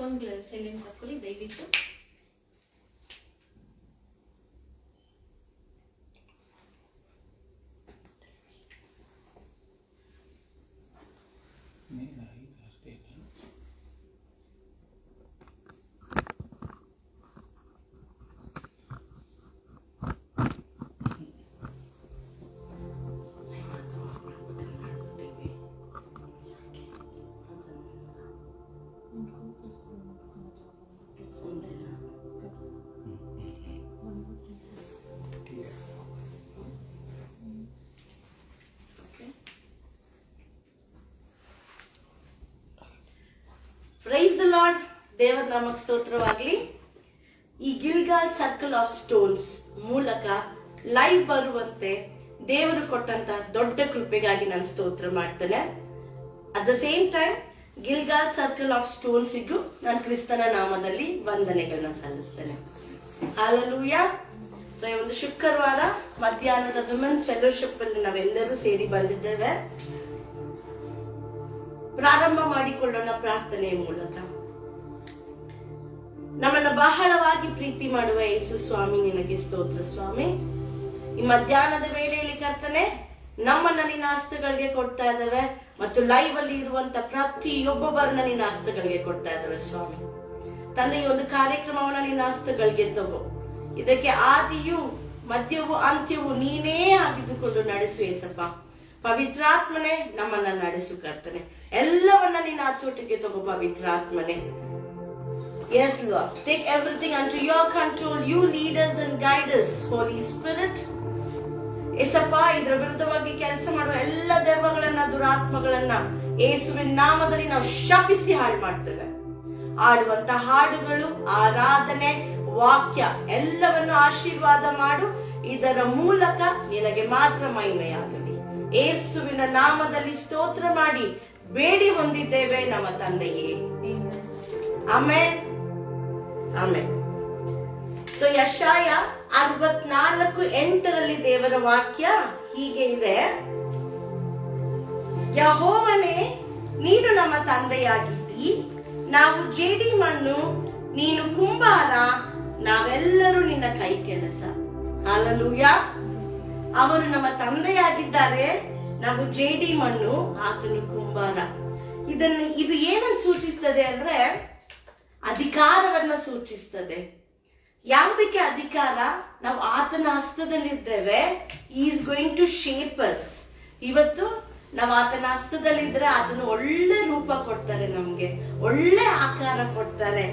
Phone silent ಹಾಕೊಳ್ಳಿ ದಯವಿಟ್ಟು. Praise the Lord. ದೇವರ ನಾಮಕ್ಕೆ ಸ್ತೋತ್ರವಾಗ್ಲಿ. ಈ ಗಿಲ್ಗಾಲ್ ಸರ್ಕಲ್ ಆಫ್ ಸ್ಟೋನ್ಸ್ ಮೂಲಕ ಲೈವ್ ಬರುವಂತೆ ದೇವರು ಕೊಟ್ಟಂತ ದೊಡ್ಡ ಕೃಪೆಗಾಗಿ ನಾನು ಸ್ತೋತ್ರ ಮಾಡ್ತೇನೆ. At the same time Gilgal circle of ಸ್ಟೋನ್ಸ್ಗೂ ನಾನು ಕ್ರಿಸ್ತನ ನಾಮದಲ್ಲಿ ವಂದನೆಗಳನ್ನ ಸಲ್ಲಿಸ್ತೇನೆ. ಹಾಲೆಲೂಯಾ. ಸೊ ಈ ಒಂದು ಶುಕ್ರವಾರ ಮಧ್ಯಾಹ್ನದ ವಿಮೆನ್ಸ್ ಫೆಲೋಶಿಪ್ ಅಲ್ಲಿ ನಾವೆಲ್ಲರೂ ಸೇರಿ ಬಂದಿದ್ದೇವೆ. ಪ್ರಾರಂಭ ಮಾಡಿಕೊಳ್ಳೋಣ ಪ್ರಾರ್ಥನೆಯ ಮೂಲಕ. ನಮ್ಮನ್ನ ಬಹಳವಾಗಿ ಪ್ರೀತಿ ಮಾಡುವ ಯೇಸು ಸ್ವಾಮಿ, ನಿನಗೆ ಸ್ತೋತ್ರ ಸ್ವಾಮಿ. ಈ ಮಧ್ಯಾಹ್ನದ ವೇಳೆಯಲ್ಲಿ ಕರ್ತನೆ ನಮ್ಮನ್ನ ನಿನ್ನ ಹಸ್ತಗಳಿಗೆ ಕೊಡ್ತಾ ಇದ್ದೇವೆ ಮತ್ತು ಲೈವ್ ಅಲ್ಲಿ ಇರುವಂತ ಪ್ರತಿಯೊಬ್ಬೊಬ್ಬರನ್ನ ನಿನ್ನ ಹಸ್ತಗಳಿಗೆ ಕೊಡ್ತಾ ಇದ್ದೇವೆ ಸ್ವಾಮಿ. ತಂದೆ, ಈ ಒಂದು ಕಾರ್ಯಕ್ರಮವನ್ನ ನಿನ್ನ ಹಸ್ತಗಳಿಗೆ ತಗೋ. ಇದಕ್ಕೆ ಆದಿಯು ಮಧ್ಯವೂ ಅಂತ್ಯವೂ ನೀನೇ ಆಗಿದ್ದುಕೊಂಡು ನಡೆಸು ಏಸಪ್ಪ. ಪವಿತ್ರಾತ್ಮನೆ ನಮ್ಮನ್ನ ನಡೆಸು ಕರ್ತನೆ. ಎಲ್ಲವನ್ನ ನಿನ್ನ ಹತೋಟಿಗೆ ತಗೋ ಪವಿತ್ರಾತ್ಮನೆ. Yes Lord, take everything under your control. You lead us and guide us, Holy Spirit. Yesappa, ಇದರ ವಿರುದ್ಧವಾಗಿ ಕೆಲಸ ಮಾಡುವ ಎಲ್ಲ ದೆವ್ವಗಳನ್ನ, ದುರಾತ್ಮಗಳನ್ನ ಯೇಸುವಿನ ನಾಮದಲ್ಲಿ ನಾವು ಶಪಿಸಿ ಹಾಳು ಮಾಡ್ತೇವೆ. ಆಡುವಂತ ಹಾಡುಗಳು, ಆರಾಧನೆ, ವಾಕ್ಯ ಎಲ್ಲವನ್ನು ಆಶೀರ್ವಾದ ಮಾಡು. ಇದರ ಮೂಲಕ ನಿನಗೆ ಮಾತ್ರ ಮಹಿಮೆಯಾಗಲಿ. ಯೇಸುವಿನ ನಾಮದಲ್ಲಿ ಸ್ತೋತ್ರ ಮಾಡಿ ಬೇಡಿ ಹೊಂದಿದ್ದೇವೆ ನಮ್ಮ ತಂದೆಯೇ. Amen, amen. ಸೊ ಯೆಶಾಯ 64:8 ದೇವರ ವಾಕ್ಯ ಹೀಗೆ ಇದೆ. ಯೆಹೋವನೇ, ನೀನು ನಮ್ಮ ತಂದೆಯಾಗಿದ್ದಿ, ನಾವು ಜೇಡಿ ಮಣ್ಣು, ನೀನು ಕುಂಬಾರ, ನಾವೆಲ್ಲರೂ ನಿನ್ನ ಕೈ ಕೆಲಸ. ಹಲ್ಲೆಲೂಯಾ. ಅವರು ನಮ್ಮ ತಂದೆಯಾಗಿದ್ದಾರೆ, ನಾವು ಜೇಡಿ ಮಣ್ಣು, ಆತನು ಕುಂಬಾರ. ಇದು ಏನನ್ನು ಸೂಚಿಸ್ತದೆ ಅಂದ್ರೆ ಅಧಿಕಾರವನ್ನ ಸೂಚಿಸ್ತದೆ. ಯಾವುದಕ್ಕೆ ಅಧಿಕಾರ? ನಾವು ಆತನ ಹಸ್ತದಲ್ಲಿದ್ದೇವೆ. Is going to shape us. ಇವತ್ತು ನಾವು ಆತನ ಹಸ್ತದಲ್ಲಿದ್ರೆ ಆತನು ಒಳ್ಳೆ ರೂಪ ಕೊಡ್ತಾರೆ, ನಮ್ಗೆ ಒಳ್ಳೆ ಆಕಾರ ಕೊಡ್ತಾರೆ.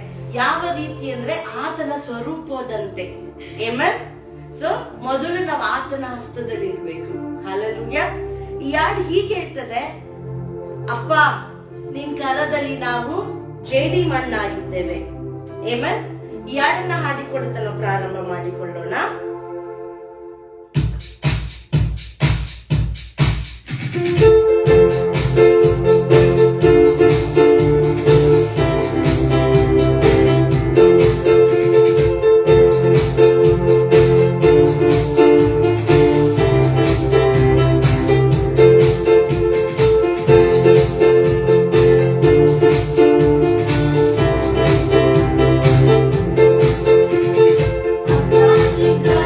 ಯಾವ ರೀತಿ ಅಂದ್ರೆ ಆತನ ಸ್ವರೂಪದಂತೆ. ಆಮೆನ್. ಸೊ ಮೊದಲು ನಾವು ಆತನ ಹಸ್ತದಲ್ಲಿ ಇರ್ಬೇಕು. ಹಲ್ಲೆಲೂಯಾ. ಈ ಹಾಡು ಹೀಗೆ ಹೇಳ್ತದೆ, ಅಪ್ಪ ನಿನ್ ಕರದಲ್ಲಿ ನಾವು ಜೇಡಿ ಮಣ್ಣಾಗಿದ್ದೇವೆ. ಆಮೆನ್. ಈ ಹಾಡನ್ನ ಹಾಡಿಕೊಳ್ಳುತ್ತಲ್ಲ ಪ್ರಾರಂಭ ಮಾಡಿಕೊಳ್ಳೋಣ. God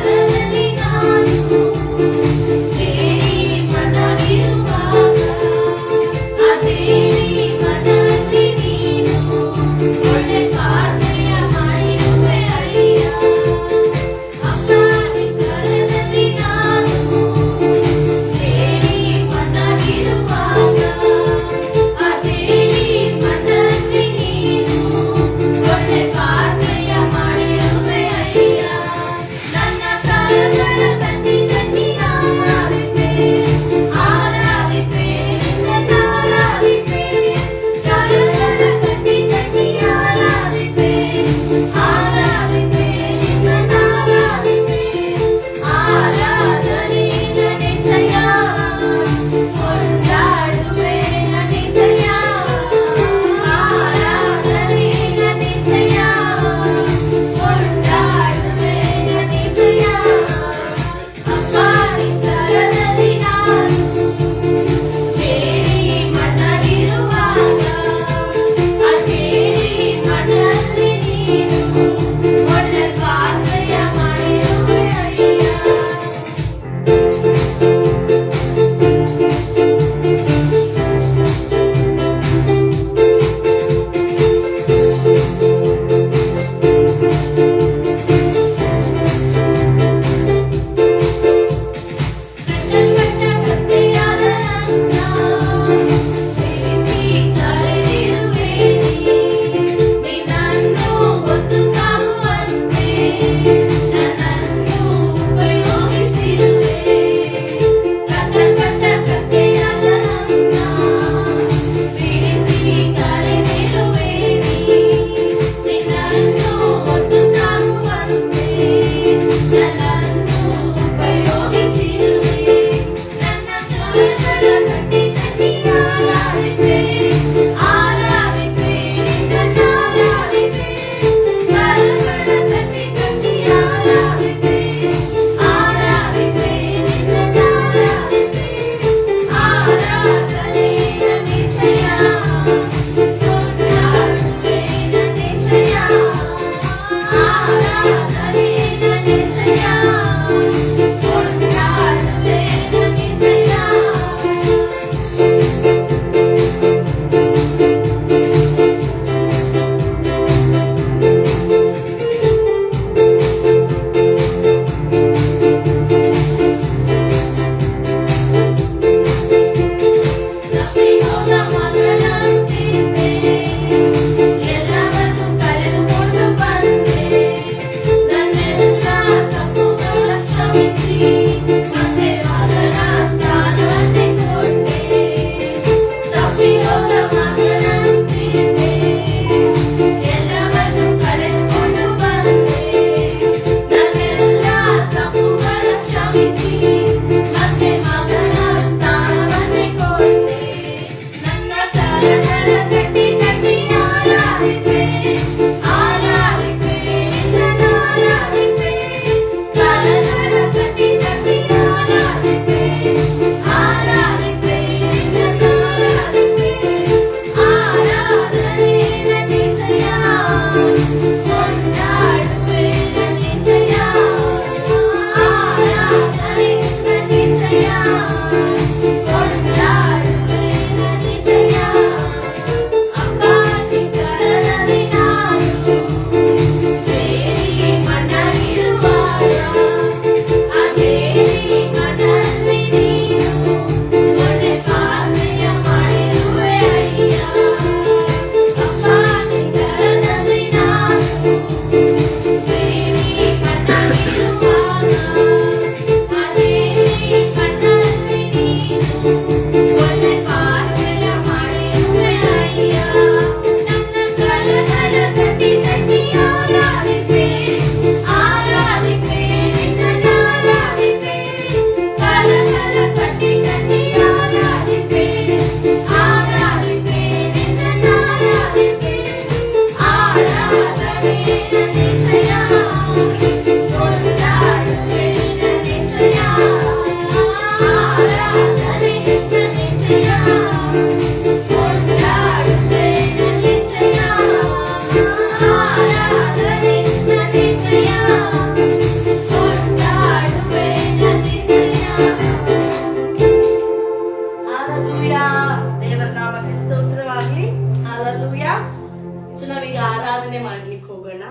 ಆರಾಧನೆ ಮಾಡ್ಲಿಕ್ಕೆ ಹೋಗೋಣ.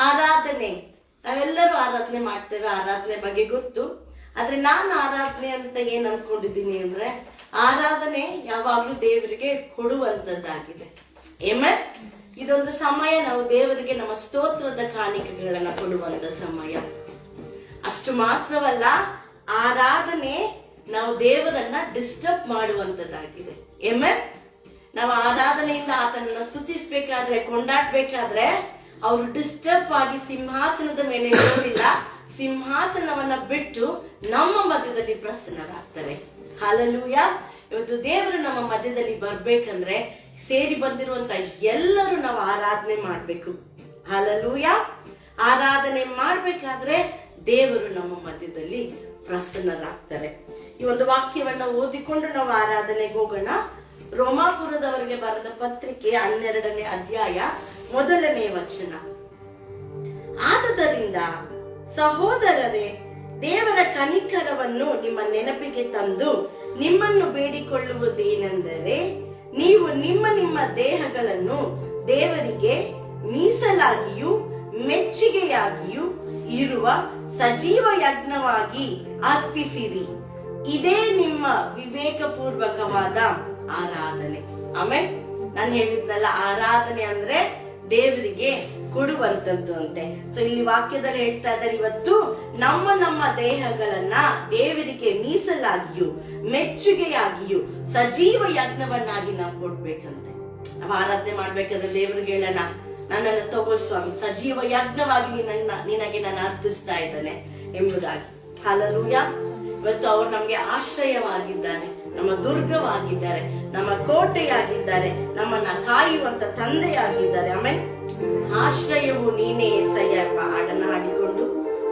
ಆರಾಧನೆ, ನಾವೆಲ್ಲರೂ ಆರಾಧನೆ ಮಾಡ್ತೇವೆ, ಆರಾಧನೆ ಬಗ್ಗೆ ಗೊತ್ತು. ಆದ್ರೆ ನಾನು ಆರಾಧನೆ ಅಂತ ಏನ್ ಅನ್ಕೊಂಡಿದ್ದೀನಿ ಅಂದ್ರೆ, ಆರಾಧನೆ ಯಾವಾಗ್ಲೂ ದೇವರಿಗೆ ಕೊಡುವಂತದ್ದಾಗಿದೆ. ಇದೊಂದು ಸಮಯ ನಾವು ದೇವರಿಗೆ ನಮ್ಮ ಸ್ತೋತ್ರದ ಕಾಣಿಕೆಗಳನ್ನ ಕೊಡುವಂತ ಸಮಯ. ಅಷ್ಟು ಮಾತ್ರವಲ್ಲ, ಆರಾಧನೆ ನಾವು ದೇವರನ್ನ ಡಿಸ್ಟರ್ಬ್ ಮಾಡುವಂತದ್ದಾಗಿದೆ. ನಾವು ಆರಾಧನೆಯಿಂದ ಆತನನ್ನ ಸ್ತುತಿಸ್ಬೇಕಾದ್ರೆ, ಕೊಂಡಾಡ್ಬೇಕಾದ್ರೆ ಅವರು ಡಿಸ್ಟರ್ಬ್ ಆಗಿ ಸಿಂಹಾಸನದ ಮೇಲೆ ಇರೋದಿಲ್ಲ, ಸಿಂಹಾಸನವನ್ನ ಬಿಟ್ಟು ನಮ್ಮ ಮಧ್ಯದಲ್ಲಿ ಪ್ರಸನ್ನರಾಗ್ತಾರೆ. ಹಲ್ಲೆಲೂಯ. ಇವತ್ತು ದೇವರು ನಮ್ಮ ಮಧ್ಯದಲ್ಲಿ ಬರ್ಬೇಕಂದ್ರೆ ಸೇರಿ ಬಂದಿರುವಂತ ಎಲ್ಲರೂ ನಾವು ಆರಾಧನೆ ಮಾಡ್ಬೇಕು. ಹಲ್ಲೆಲೂಯ. ಆರಾಧನೆ ಮಾಡ್ಬೇಕಾದ್ರೆ ದೇವರು ನಮ್ಮ ಮಧ್ಯದಲ್ಲಿ ಪ್ರಸನ್ನರಾಗ್ತಾರೆ. ಈ ಒಂದು ವಾಕ್ಯವನ್ನ ಓದಿಕೊಂಡು ನಾವು ಆರಾಧನೆಗೆ ಹೋಗೋಣ. ರೋಮಾಪುರದವರಿಗೆ ಬರೆದ ಪತ್ರಿಕೆ 12ನೇ ಅಧ್ಯಾಯ 1ನೇ ವಚನ. ಆದುದರಿಂದ ಸಹೋದರರೇ, ದೇವರ ಕನಿಕರವನ್ನು ನಿಮ್ಮ ನೆನಪಿಗೆ ತಂದು ನಿಮ್ಮನ್ನು ಬೇಡಿಕೊಳ್ಳುವುದೇನೆಂದರೆ, ನೀವು ನಿಮ್ಮ ನಿಮ್ಮ ದೇಹಗಳನ್ನು ದೇವರಿಗೆ ಮೀಸಲಾಗಿಯೂ ಮೆಚ್ಚುಗೆಯಾಗಿಯೂ ಇರುವ ಸಜೀವ ಯಜ್ಞವಾಗಿ ಅರ್ಪಿಸಿರಿ. ಇದೇ ನಿಮ್ಮ ವಿವೇಕಪೂರ್ವಕವಾದ ಆರಾಧನೆ. ಆಮೇಲೆ ನಾನು ಹೇಳಿದ್ನಲ್ಲ, ಆರಾಧನೆ ಅಂದ್ರೆ ದೇವರಿಗೆ ಕೊಡುವಂತದ್ದು ಅಂತೆ. ಸೊ ಇಲ್ಲಿ ವಾಕ್ಯದಲ್ಲಿ ಹೇಳ್ತಾ ಇದ್ದಾರೆ, ಇವತ್ತು ನಮ್ಮ ನಮ್ಮ ದೇಹಗಳನ್ನ ದೇವರಿಗೆ ಮೀಸಲಾಗಿಯೂ ಮೆಚ್ಚುಗೆಯಾಗಿಯೂ ಸಜೀವ ಯಜ್ಞವನ್ನಾಗಿ ನಾವು ಕೊಡ್ಬೇಕಂತೆ. ನಾವು ಆರಾಧನೆ ಮಾಡ್ಬೇಕಾದ್ರೆ ದೇವರಿಗೆ ಹೇಳೋಣ, ನನ್ನನ್ನು ತಗೋ ಸ್ವಾಮಿ, ಸಜೀವ ಯಜ್ಞವಾಗಿ ನಿನಗೆ ನಾನು ಅರ್ಪಿಸ್ತಾ ಇದ್ದೇನೆ ಎಂಬುದಾಗಿ. ಹಲ್ಲೆಲೂಯ. ಇವತ್ತು ಅವರು ನಮ್ಗೆ ಆಶ್ರಯವಾಗಿದ್ದಾರೆ, ನಮ್ಮ ದುರ್ಗವಾಗಿದ್ದಾರೆ, ನಮ್ಮ ಕೋಟೆಯಾಗಿದ್ದಾರೆ, ನಮ್ಮನ್ನ ಕಾಯುವಂತ ತಂದೆಯಾಗಿದ್ದಾರೆ. ಆಮೇಲೆ ಆಶ್ರಯವು ನೀನೇ ಏಸಯ್ಯ ಎಂಬ ಹಾಡನ್ನ ಹಾಡಿಕೊಂಡು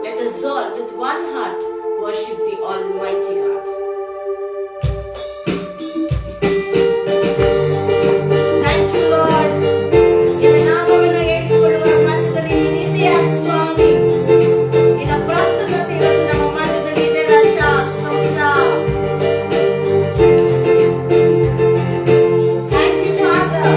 let us all with one heart worship the Almighty God. Thank you Lord. ನಿನ್ನ ನಾಮವನ್ನು ಹೇಳಿಕೊಳ್ಳುವ ಮಧ್ಯದಲ್ಲಿ ನೀನಿದೆಯಾ ಸ್ವಾಮಿ. ನಿನ್ನ ಪ್ರಸನ್ನತೆ ಇವತ್ತು ನಮ್ಮ ಮಧ್ಯದಲ್ಲಿ ಇದೆ ರಾಜ. ಸ್ತೋತ್ರ. Thank you Father.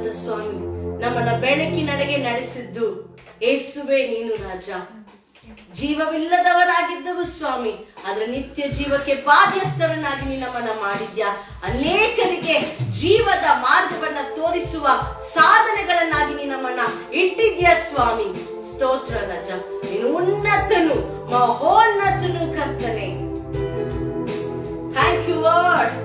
ಕರ್ತ ಸ್ವಾಮಿ ನಮ್ಮನ್ನ ಬೆಳಕಿನಡೆಗೆ ನಡೆಸಿದ್ದು ಯೇಸುವೆ ನೀನು ರಾಜ. ಜೀವವಿಲ್ಲದವರಾಗಿದ್ದವು ಸ್ವಾಮಿ, ಆದ್ರೆ ನಿತ್ಯ ಜೀವಕ್ಕೆ ಬಾಧ್ಯಸ್ಥರನ್ನಾಗಿ ನೀ ನಮ್ಮನ್ನ ಮಾಡಿದ್ಯಾ. ಅನೇಕರಿಗೆ ಜೀವದ ಮಾರ್ಗವನ್ನ ತೋರಿಸುವ ಸಾಧನೆಗಳನ್ನಾಗಿ ನೀ ನಮ್ಮನ್ನ ಇಟ್ಟಿದ್ಯಾ ಸ್ವಾಮಿ. ಸ್ತೋತ್ರ ರಾಜ, ನೀನು ಉನ್ನತನು ಮಹೋನ್ನತನು ಕರ್ತನೆ. Thank you Lord.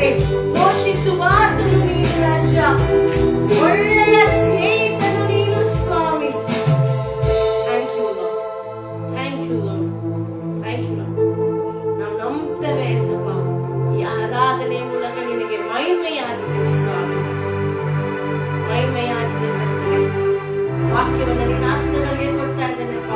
ಸ್ವಾಮಿ. ಪೋಷಿಸುವಾತನು ನೀನು ರಾಜ, ಒಳ್ಳೆಯ ಸ್ನೇಹಿತನು ನೀನು ಸ್ವಾಮಿ. Thank you Lord, thank you Lord, thank you Lord. ನಾವು ನಂಬ್ತೇವೆ ಯೇಸಪ್ಪ, ಈ ಆರಾಧನೆ ಮೂಲಕ ನಿನಗೆ ಮಹಿಮೆಯಾಗಿದೆ ಸ್ವಾಮಿ, ಮಹಿಮೆಯಾಗಿದೆ ಕರ್ತನೇ. ವಾಕ್ಯವನ್ನು ನಿನ್ನ ಹಸ್ತಗಳಿಗೆ ಕೊಡ್ತಾ ಇದ್ದೇನೆಪ್ಪ.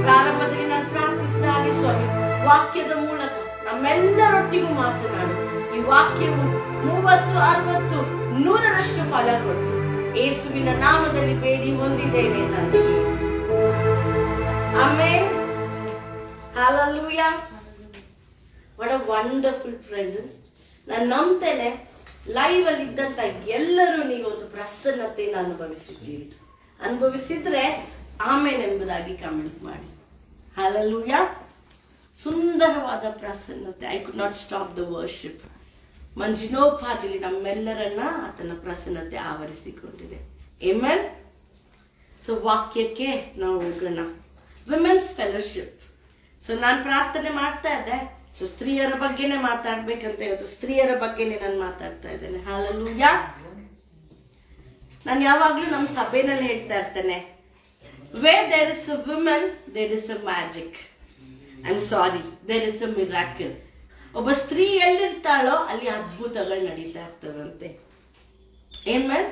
ಪ್ರಾರಂಭದಲ್ಲಿ ನಾನು ಪ್ರಾರ್ಥಿಸಿದ ಹಾಗೆ ಸ್ವಾಮಿ, ವಾಕ್ಯದ ಮೂಲಕ ನಮ್ಮೆಲ್ಲರೊಟ್ಟಿಗೂ ಮಾತನಾಡು. ಈ ವಾಕ್ಯವು 30, 60, 100ರಷ್ಟು ಫಲ ಕೊಟ್ಟು ಯೇಸುವಿನ ನಾಮದಲ್ಲಿ ಬೇಡಿ ಹೊಂದಿದ್ದೇನೆ ತಂದೆ. Amen. Hallelujah. What a wonderful presence. ನಾನು ನಂಬ್ತೇನೆ ಲೈವ್ ಅಲ್ಲಿ ಇದ್ದಂತ ಎಲ್ಲರೂ ನೀವು ಒಂದು ಪ್ರಸನ್ನತೆಯನ್ನು ಅನುಭವಿಸಿದ್ದೀರಿ. ಅನುಭವಿಸಿದ್ರೆ ಆಮೇನ್ ಎಂಬುದಾಗಿ ಕಮೆಂಟ್ ಮಾಡಿ. ಹಲ್ಲೆಲೂಯಾ. ಸುಂದರವಾದ ಪ್ರಸನ್ನತೆ. I could not stop the worship. ಮಂಜಿನೋಪಾದಿಲಿ ನಮ್ಮೆಲ್ಲರನ್ನ ಆತನ ಪ್ರಸನ್ನತೆ ಆವರಿಸಿಕೊಂಡಿದೆ. ಆಮೆನ್. ಸೊ ವಾಕ್ಯಕ್ಕೆ ನಾವು ಹೋಗೋಣ. Women's fellowship. ಸೊ ನಾನು ಪ್ರಾರ್ಥನೆ ಮಾಡ್ತಾ ಇದ್ದೆ. ಸೊ ಸ್ತ್ರೀಯರ ಬಗ್ಗೆನೆ ಮಾತಾಡ್ಬೇಕಂತ ಇವತ್ತು ಸ್ತ್ರೀಯರ ಬಗ್ಗೆನೆ ನಾನು ಮಾತಾಡ್ತಾ ಇದ್ದೇನೆ. ಹಲ್ಲೆಲೂಯಾ. ನಾನು ಯಾವಾಗ್ಲೂ ನಮ್ಮ ಸಭೆನಲ್ಲಿ ಹೇಳ್ತಾ ಇರ್ತೇನೆ, where there is a woman, there is a magic. I'm sorry, there is a miracle. ಒಬ್ಬ ಸ್ತ್ರೀ ಎಲ್ಲಿರ್ತಾಳೋ ಅಲ್ಲಿ ಅದ್ಭುತಗಳು ನಡೀತಾ ಇರ್ತವಂತೆ. ಆಮೆನ್.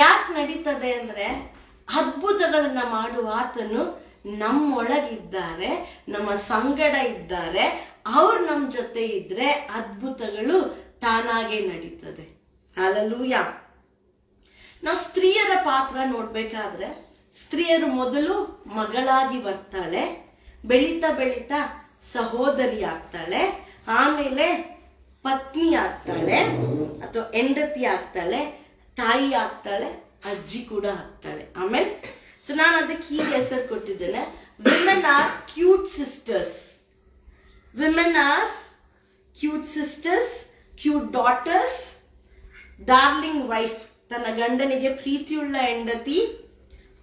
ಯಾಕೆ ನಡೀತದೆ ಅಂದ್ರೆ ಅದ್ಭುತಗಳನ್ನ ಮಾಡುವ ಆತನು ನಮ್ಮೊಳಗಿದ್ದಾರೆ, ನಮ್ಮ ಸಂಗಡ ಇದ್ದಾರೆ. ಅವ್ರು ನಮ್ಮ ಜೊತೆ ಇದ್ರೆ ಅದ್ಭುತಗಳು ತಾನಾಗೆ ನಡೀತದೆ. ಹಲ್ಲೆಲೂಯಾ. ನಾವು ಸ್ತ್ರೀಯರ ಪಾತ್ರ ನೋಡ್ಬೇಕಾದ್ರೆ ಸ್ತ್ರೀಯರು ಮೊದಲು ಮಗಳಾಗಿ ಬರ್ತಾಳೆ, ಬೆಳೀತಾ ಬೆಳೀತಾ ಸಹೋದರಿ ಆಗ್ತಾಳೆ, ಆಮೇಲೆ ಪತ್ನಿ ಆಗ್ತಾಳೆ ಅಥವಾ ಹೆಂಡತಿ ಆಗ್ತಾಳೆ, ತಾಯಿ ಆಗ್ತಾಳೆ, ಅಜ್ಜಿ ಕೂಡ ಆಗ್ತಾಳೆ. ಆಮೇಲೆ ಸೊ ನಾನು ಅದಕ್ಕೆ ಹೀಗೆ ಹೆಸರು ಕೊಟ್ಟಿದ್ದೇನೆ, women are cute sisters. Women are cute sisters, cute daughters, darling wife, ತನ್ನ ಗಂಡನಿಗೆ ಪ್ರೀತಿಯುಳ್ಳ ಹೆಂಡತಿ,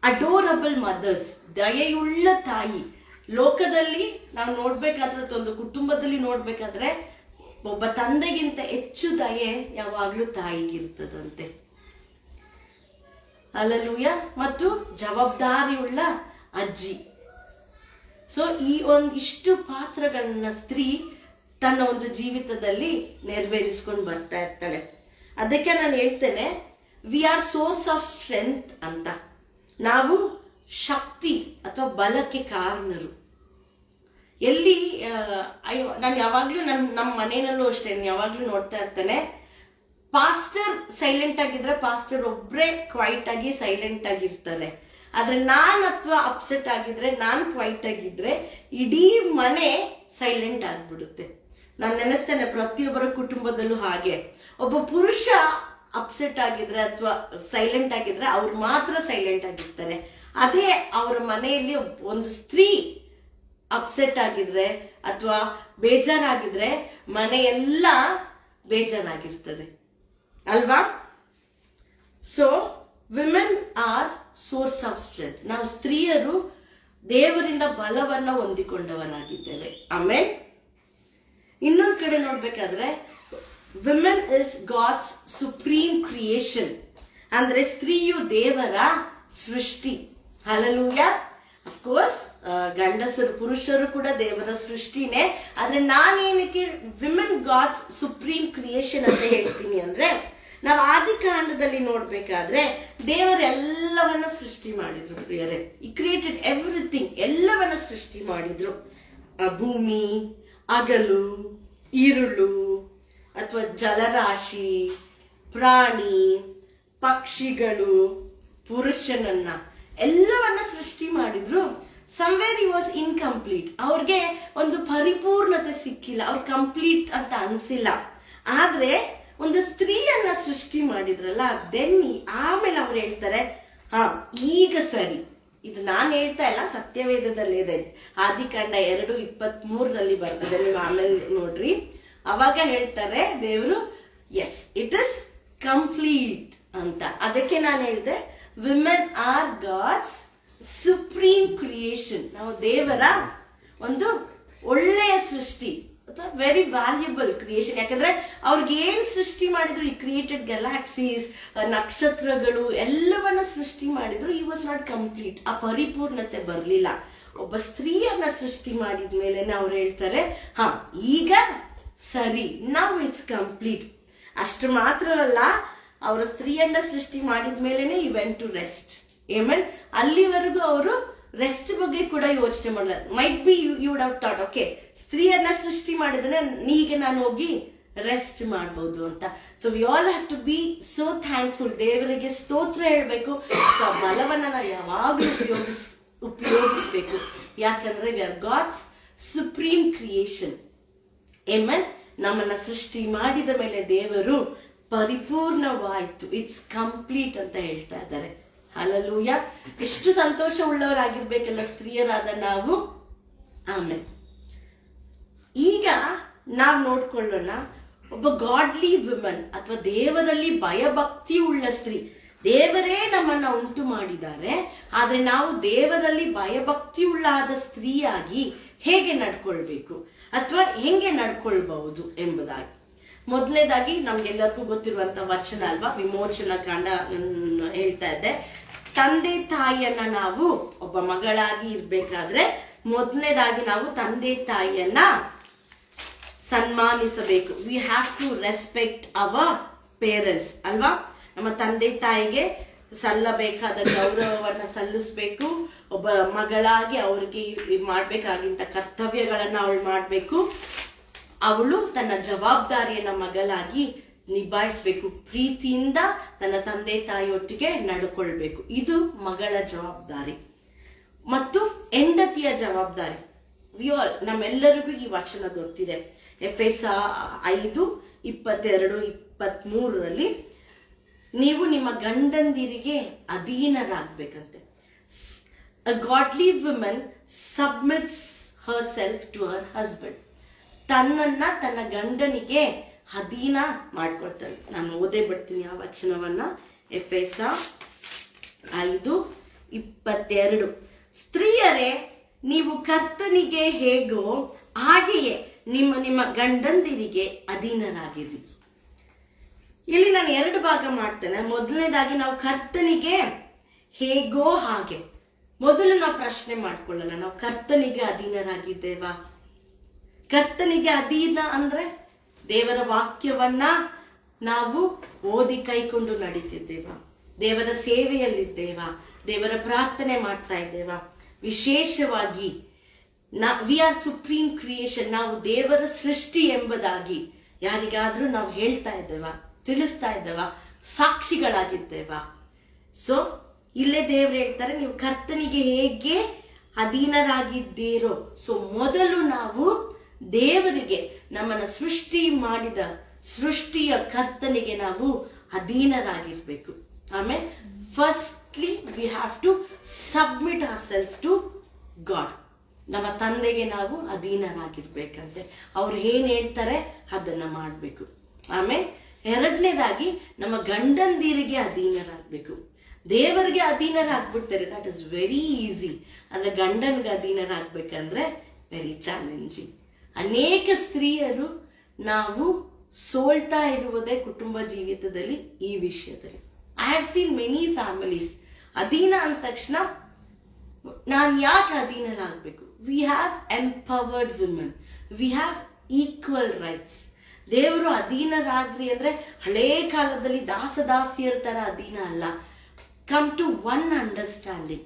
ಅಡೋರಬಲ್ ಮದರ್ಸ್, ದಯೆಯುಳ್ಳ ತಾಯಿ. ಲೋಕದಲ್ಲಿ ನಾವು ನೋಡ್ಬೇಕಾದ್ರೆ ಒಂದು ಕುಟುಂಬದಲ್ಲಿ ನೋಡ್ಬೇಕಾದ್ರೆ ಒಬ್ಬ ತಂದೆಗಿಂತ ಹೆಚ್ಚು ದಯೆ ಯಾವಾಗ್ಲೂ ತಾಯಿಗಿರ್ತದಂತೆ. ಹಲ್ಲೆಲೂಯಾ. ಮತ್ತು ಜವಾಬ್ದಾರಿಯುಳ್ಳ ಅಜ್ಜಿ. ಸೊ ಈ ಇಷ್ಟು ಪಾತ್ರಗಳನ್ನ ಸ್ತ್ರೀ ತನ್ನ ಒಂದು ಜೀವಿತದಲ್ಲಿ ನೆರವೇರಿಸ್ಕೊಂಡು ಬರ್ತಾ ಇರ್ತಾಳೆ. ಅದಕ್ಕೆ ನಾನು ಹೇಳ್ತೇನೆ, we are source of strength ಅಂತ. ನಾವು ಶಕ್ತಿ ಅಥವಾ ಬಲಕ್ಕೆ ಕಾರಣರು. ಎಲ್ಲಿ ನಾನು ಯಾವಾಗ್ಲೂ ನಮ್ಮ ಮನೆಯಲ್ಲೂ ಅಷ್ಟೇ ಯಾವಾಗ್ಲೂ ನೋಡ್ತಾ ಇರ್ತೇನೆ, ಪಾಸ್ಟರ್ ಸೈಲೆಂಟ್ ಆಗಿದ್ರೆ ಪಾಸ್ಟರ್ ಒಬ್ರೇ ಕ್ವೈಟ್ ಆಗಿ ಸೈಲೆಂಟ್ ಆಗಿರ್ತಾರೆ. ಆದ್ರೆ ನಾನ್ ಅಥವಾ ಅಪ್ಸೆಟ್ ಆಗಿದ್ರೆ, ನಾನ್ ಕ್ವೈಟ್ ಆಗಿದ್ರೆ ಇಡೀ ಮನೆ ಸೈಲೆಂಟ್ ಆಗ್ಬಿಡುತ್ತೆ. ನಾನು ನೆನೆಸ್ತೇನೆ ಪ್ರತಿಯೊಬ್ಬರ ಕುಟುಂಬದಲ್ಲೂ ಹಾಗೆ. ಒಬ್ಬ ಪುರುಷ ಅಪ್ಸೆಟ್ ಆಗಿದ್ರೆ ಅಥವಾ ಸೈಲೆಂಟ್ ಆಗಿದ್ರೆ ಅವ್ರು ಮಾತ್ರ ಸೈಲೆಂಟ್ ಆಗಿರ್ತಾರೆ. ಅದೇ ಅವರ ಮನೆಯಲ್ಲಿ ಒಂದು ಸ್ತ್ರೀ ಅಪ್ಸೆಟ್ ಆಗಿದ್ರೆ ಅಥವಾ ಬೇಜಾರಾಗಿದ್ರೆ ಮನೆಯೆಲ್ಲ ಬೇಜಾರಾಗಿರ್ತದೆ ಅಲ್ವಾ? So women are source of strength. ನಾವು ಸ್ತ್ರೀಯರು ದೇವರಿಂದ ಬಲವನ್ನ ಹೊಂದಿಕೊಂಡವರಾಗಿದ್ದೇವೆ. ಆಮೇಲೆ ಇನ್ನೊಂದ್ ಕಡೆ ನೋಡ್ಬೇಕಾದ್ರೆ women is God's supreme creation. ಅಂದ್ರೆ ಸ್ತ್ರೀಯು ದೇವರ ಸೃಷ್ಟಿ. ಹಲ್ಲೆಲೂಯಾ. ಅಫ್ಕೋರ್ಸ್ ಗಂಡಸರು ಪುರುಷರು ಕೂಡ ದೇವರ ಸೃಷ್ಟಿನೇ. ಆದ್ರೆ ನಾನೇನಕ್ಕೆ ವಿಮೆನ್ ಗಾಡ್ಸ್ ಸುಪ್ರೀಂ ಕ್ರಿಯೇಷನ್ ಅಂತ ಹೇಳ್ತೀನಿ ಅಂದ್ರೆ, ನಾವು ಆದಿಕಾಂಡದಲ್ಲಿ ನೋಡ್ಬೇಕಾದ್ರೆ ದೇವರೆಲ್ಲವನ್ನ ಸೃಷ್ಟಿ ಮಾಡಿದ್ರು ಪ್ರಿಯರೇ. ಈ ಕ್ರಿಯೇಟೆಡ್ ಎವ್ರಿಥಿಂಗ್, ಎಲ್ಲವನ್ನ ಸೃಷ್ಟಿ ಮಾಡಿದ್ರು. ಭೂಮಿ, ಹಗಲು, ഇരുಳು ಅಥವಾ ಜಲರಾಶಿ, ಪ್ರಾಣಿ, ಪಕ್ಷಿಗಳು, ಪುರುಷನನ್ನ ಎಲ್ಲವನ್ನ ಸೃಷ್ಟಿ ಮಾಡಿದ್ರು. Somewhere he was incomplete. ಅವ್ರಿಗೆ ಒಂದು ಪರಿಪೂರ್ಣತೆ ಸಿಕ್ಕಿಲ್ಲ, ಅವ್ರು ಕಂಪ್ಲೀಟ್ ಅಂತ ಅನ್ಸಿಲ್ಲ. ಆದ್ರೆ ಒಂದು ಸ್ತ್ರೀಯನ್ನ ಸೃಷ್ಟಿ ಮಾಡಿದ್ರಲ್ಲ, ಆಮೇಲೆ ಅವ್ರು ಹೇಳ್ತಾರೆ, ಹಾ ಈಗ ಸರಿ. ಇದು ನಾನು ಹೇಳ್ತಾ ಇಲ್ಲ, ಸತ್ಯವೇದದಲ್ಲಿ ಇದೆ. ಆದಿಕಾಂಡ 2:23 ಬರ್ತದೆ, ನೀವು ಆಮೇಲೆ ನೋಡ್ರಿ. ಅವಾಗ ಹೇಳ್ತಾರೆ ದೇವರು, ಎಸ್ ಇಟ್ ಇಸ್ ಕಂಪ್ಲೀಟ್ ಅಂತ. ಅದಕ್ಕೆ ನಾನು ಹೇಳಿದೆ, women are God's supreme creation. ನಾವು ದೇವರ ಒಂದು ಒಳ್ಳೆಯ ಸೃಷ್ಟಿ, ವೆರಿ ವ್ಯಾಲ್ಯೂಬಲ್ ಕ್ರಿಯೇಷನ್. ಯಾಕಂದ್ರೆ ಅವ್ರಿಗೆ ಏನ್ ಸೃಷ್ಟಿ ಮಾಡಿದ್ರು, ಈ ಕ್ರಿಯೇಟೆಡ್ ಗ್ಯಾಲಾಕ್ಸೀಸ್, ನಕ್ಷತ್ರಗಳು ಎಲ್ಲವನ್ನ ಸೃಷ್ಟಿ ಮಾಡಿದ್ರು. ಈ ವಾಸ್ ನಾಟ್ ಕಂಪ್ಲೀಟ್, ಆ ಪರಿಪೂರ್ಣತೆ ಬರ್ಲಿಲ್ಲ. ಒಬ್ಬ ಸ್ತ್ರೀಯನ್ನ ಸೃಷ್ಟಿ ಮಾಡಿದ ಮೇಲೆ ಅವ್ರು ಹೇಳ್ತಾರೆ, ಹಾ ಈಗ ಸರಿ, ನೌ ಇಟ್ಸ್ ಕಂಪ್ಲೀಟ್. ಅಷ್ಟು ಮಾತ್ರ ಅಲ್ಲ, ಅವರ ಸ್ತ್ರೀಯನ್ನ ಸೃಷ್ಟಿ ಮಾಡಿದ ಮೇಲೆನೆ ಈ ವೆಂಟ್ ಟು ರೆಸ್ಟ್. ಏಮನ್, ಅಲ್ಲಿವರೆಗೂ ಅವರು ರೆಸ್ಟ್ ಬಗ್ಗೆ ಕೂಡ ಯೋಚನೆ ಮಾಡಲ್ಲ. Might be you would have thought, okay ಸ್ತ್ರೀಯನ್ನ ಸೃಷ್ಟಿ ಮಾಡಿದ್ರೆ ಈಗ ನಾನು ಹೋಗಿ ರೆಸ್ಟ್ ಮಾಡ್ಬೋದು ಅಂತ. So we all have to be so thankful. ದೇವರಿಗೆ ಸ್ತೋತ್ರ ಹೇಳ್ಬೇಕು. ಬಲವನ್ನ ನಾವು ಯಾವಾಗಲೂ ಉಪಯೋಗಿಸ್ಬೇಕು. ಯಾಕಂದ್ರೆ we are God's supreme creation. Amen, ನಮ್ಮನ್ನ ಸೃಷ್ಟಿ ಮಾಡಿದ ಮೇಲೆ ದೇವರು ಪರಿಪೂರ್ಣವಾಯ್ತು, ಇಟ್ಸ್ ಕಂಪ್ಲೀಟ್ ಅಂತ ಹೇಳ್ತಾ ಇದ್ದಾರೆ. ಹಲ್ಲೆಲೂಯಾ. ಎಷ್ಟು ಸಂತೋಷ ಉಳ್ಳವರಾಗಿರ್ಬೇಕಲ್ಲ ಸ್ತ್ರೀಯರಾದ ನಾವು. ಆಮೇಲೆ ಈಗ ನಾವು ನೋಡ್ಕೊಳ್ಳೋಣ, ಒಬ್ಬ ಗಾಡ್ಲಿ ವುಮನ್ ಅಥವಾ ದೇವರಲ್ಲಿ ಭಯಭಕ್ತಿ ಉಳ್ಳ ಸ್ತ್ರೀ. ದೇವರೇ ನಮ್ಮನ್ನ ಉಂಟು ಮಾಡಿದ್ದಾರೆ, ಆದ್ರೆ ನಾವು ದೇವರಲ್ಲಿ ಭಯಭಕ್ತಿ ಉಳ್ಳಾದ ಸ್ತ್ರೀಯಾಗಿ ಹೇಗೆ ನಡ್ಕೊಳ್ಬೇಕು ಅಥವಾ ಹೆಂಗೆ ನಡ್ಕೊಳ್ಬಹುದು ಎಂಬುದಾಗಿ. ಮೊದಲನೇದಾಗಿ ನಮ್ಗೆಲ್ಲರಿಗೂ ಗೊತ್ತಿರುವಂತ ವಚನ ಅಲ್ವಾ, ವಿಮೋಚನಾ ಕಾಂಡ ಹೇಳ್ತಾ ಇದ್ದೆ. ತಂದೆ ತಾಯಿಯನ್ನ ನಾವು ಒಬ್ಬ ಮಗಳಾಗಿ ಇರ್ಬೇಕಾದ್ರೆ ಮೊದಲನೇದಾಗಿ ನಾವು ತಂದೆ ತಾಯಿಯನ್ನ ಸನ್ಮಾನಿಸಬೇಕು. We have to respect our parents ಅಲ್ವಾ. ನಮ್ಮ ತಂದೆ ತಾಯಿಗೆ ಸಲ್ಲಬೇಕಾದ ಗೌರವವನ್ನ ಸಲ್ಲಿಸ್ಬೇಕು. ಒಬ್ಬ ಮಗಳಾಗಿ ಅವ್ರಿಗೆ ಮಾಡ್ಬೇಕಾಗಿಂತ ಕರ್ತವ್ಯಗಳನ್ನ ಅವಳು ಮಾಡ್ಬೇಕು. ಅವಳು ತನ್ನ ಜವಾಬ್ದಾರಿಯನ್ನ ಮಗಳಾಗಿ ನಿಭಾಯಿಸ್ಬೇಕು. ಪ್ರೀತಿಯಿಂದ ತನ್ನ ತಂದೆ ತಾಯಿಯೊಟ್ಟಿಗೆ ನಡ್ಕೊಳ್ಬೇಕು. ಇದು ಮಗಳ ಜವಾಬ್ದಾರಿ ಮತ್ತು ಹೆಂಡತಿಯ ಜವಾಬ್ದಾರಿ. ನಮ್ಮೆಲ್ಲರಿಗೂ ಈ ವಚನ ಗೊತ್ತಿದೆ. ಎಫೆಸ 5:22-23 ನೀವು ನಿಮ್ಮ ಗಂಡಂದಿರಿಗೆ ಅಧೀನರಾಗಬೇಕಂತೆ. A godly woman submits herself to her husband. ತನ್ನನ್ನ ತನ್ನ ಗಂಡನಿಗೆ ಅಧೀನ ಮಾಡ್ಕೊಳ್ತಾಳೆ. ನಾನು ಓದೇ ಬಿಡ್ತೀನಿ ಆ ವಚನವನ್ನ. ಎಫೆಸ 5:22 ಸ್ತ್ರೀಯರೇ, ನೀವು ಕರ್ತನಿಗೆ ಹೇಗೋ ಹಾಗೆಯೇ ನಿಮ್ಮ ನಿಮ್ಮ ಗಂಡಂದಿರಿಗೆ ಅಧೀನರಾಗಿರಿ. ಇಲ್ಲಿ ನಾನು 2 ಭಾಗ ಮಾಡ್ತೇನೆ. ಮೊದಲನೇದಾಗಿ ನಾವು ಕರ್ತನಿಗೆ ಹೇಗೋ ಹಾಗೆ. ಮೊದಲು ನಾವು ಪ್ರಶ್ನೆ ಮಾಡ್ಕೊಳ್ಳೋಣ, ನಾವು ಕರ್ತನಿಗೆ ಅಧೀನರಾಗಿದ್ದೇವಾ? ಕರ್ತನಿಗೆ ಅಧೀನ ಅಂದ್ರೆ ದೇವರ ವಾಕ್ಯವನ್ನ ನಾವು ಓದಿ ಕೈಕೊಂಡು ನಡೀತಿದ್ದೇವಾ? ದೇವರ ಸೇವೆಯಲ್ಲಿದ್ದೇವಾ? ದೇವರ ಪ್ರಾರ್ಥನೆ ಮಾಡ್ತಾ ಇದ್ದೇವಾ? ವಿಶೇಷವಾಗಿ ವಿ ಆರ್ ಸುಪ್ರೀಂ ಕ್ರಿಯೇಷನ್, ನಾವು ದೇವರ ಸೃಷ್ಟಿ ಎಂಬುದಾಗಿ ಯಾರಿಗಾದ್ರೂ ನಾವು ಹೇಳ್ತಾ ಇದ್ದೇವಾ? ತಿಳಿಸ್ತಾ ಇದ್ದೇವಾ? ಸಾಕ್ಷಿಗಳಾಗಿದ್ದೇವಾ? ಸೊ ಇಲ್ಲೇ ದೇವರು ಹೇಳ್ತಾರೆ, ನೀವು ಕರ್ತನಿಗೆ ಹೇಗೆ ಅಧೀನರಾಗಿದ್ದೀರೋ. ಸೊ ಮೊದಲು ನಾವು ದೇವರಿಗೆ, ನಮ್ಮನ್ನ ಸೃಷ್ಟಿ ಮಾಡಿದ ಸೃಷ್ಟಿಯ ಕರ್ತನಿಗೆ ನಾವು ಅಧೀನರಾಗಿರ್ಬೇಕು. ಆಮೇಲೆ firstly we have to submit our self to God. ನಮ್ಮ ತಂದೆಗೆ ನಾವು ಅಧೀನರಾಗಿರ್ಬೇಕಂತೆ. ಅವ್ರು ಏನ್ ಹೇಳ್ತಾರೆ ಅದನ್ನ ಮಾಡ್ಬೇಕು. ಆಮೇಲೆ ಎರಡನೇದಾಗಿ ನಮ್ಮ ಗಂಡಂದಿರಿಗೆ ಅಧೀನರಾಗಬೇಕು. ದೇವರಿಗೆ ಅಧೀನರಾಗ್ಬಿಡ್ತಾರೆ, ದಟ್ ಇಸ್ ವೆರಿ ಈಸಿ. ಆದ್ರೆ ಗಂಡನ್ಗೆ ಅಧೀನರಾಗ್ಬೇಕಂದ್ರೆ ವೆರಿ ಚಾಲೆಂಜಿಂಗ್. ಅನೇಕ ಸ್ತ್ರೀಯರು ನಾವು ಸೋಲ್ತಾ ಇರುವುದೇ ಕುಟುಂಬ ಜೀವಿತದಲ್ಲಿ ಈ ವಿಷಯದಲ್ಲಿ. I have seen many families ಅಧೀನ ಅಂದ ತಕ್ಷಣ ನಾನು ಯಾಕೆ ಅಧೀನರಾಗಬೇಕು? We have empowered women, we have equal rights. ದೇವರು ಅಧೀನರಾಗ್ರಿ ಅಂದ್ರೆ ಹಳೇ ಕಾಲದಲ್ಲಿ ದಾಸದಾಸಿಯರ ತರ ಅಧೀನ ಅಲ್ಲ. Come to one understanding.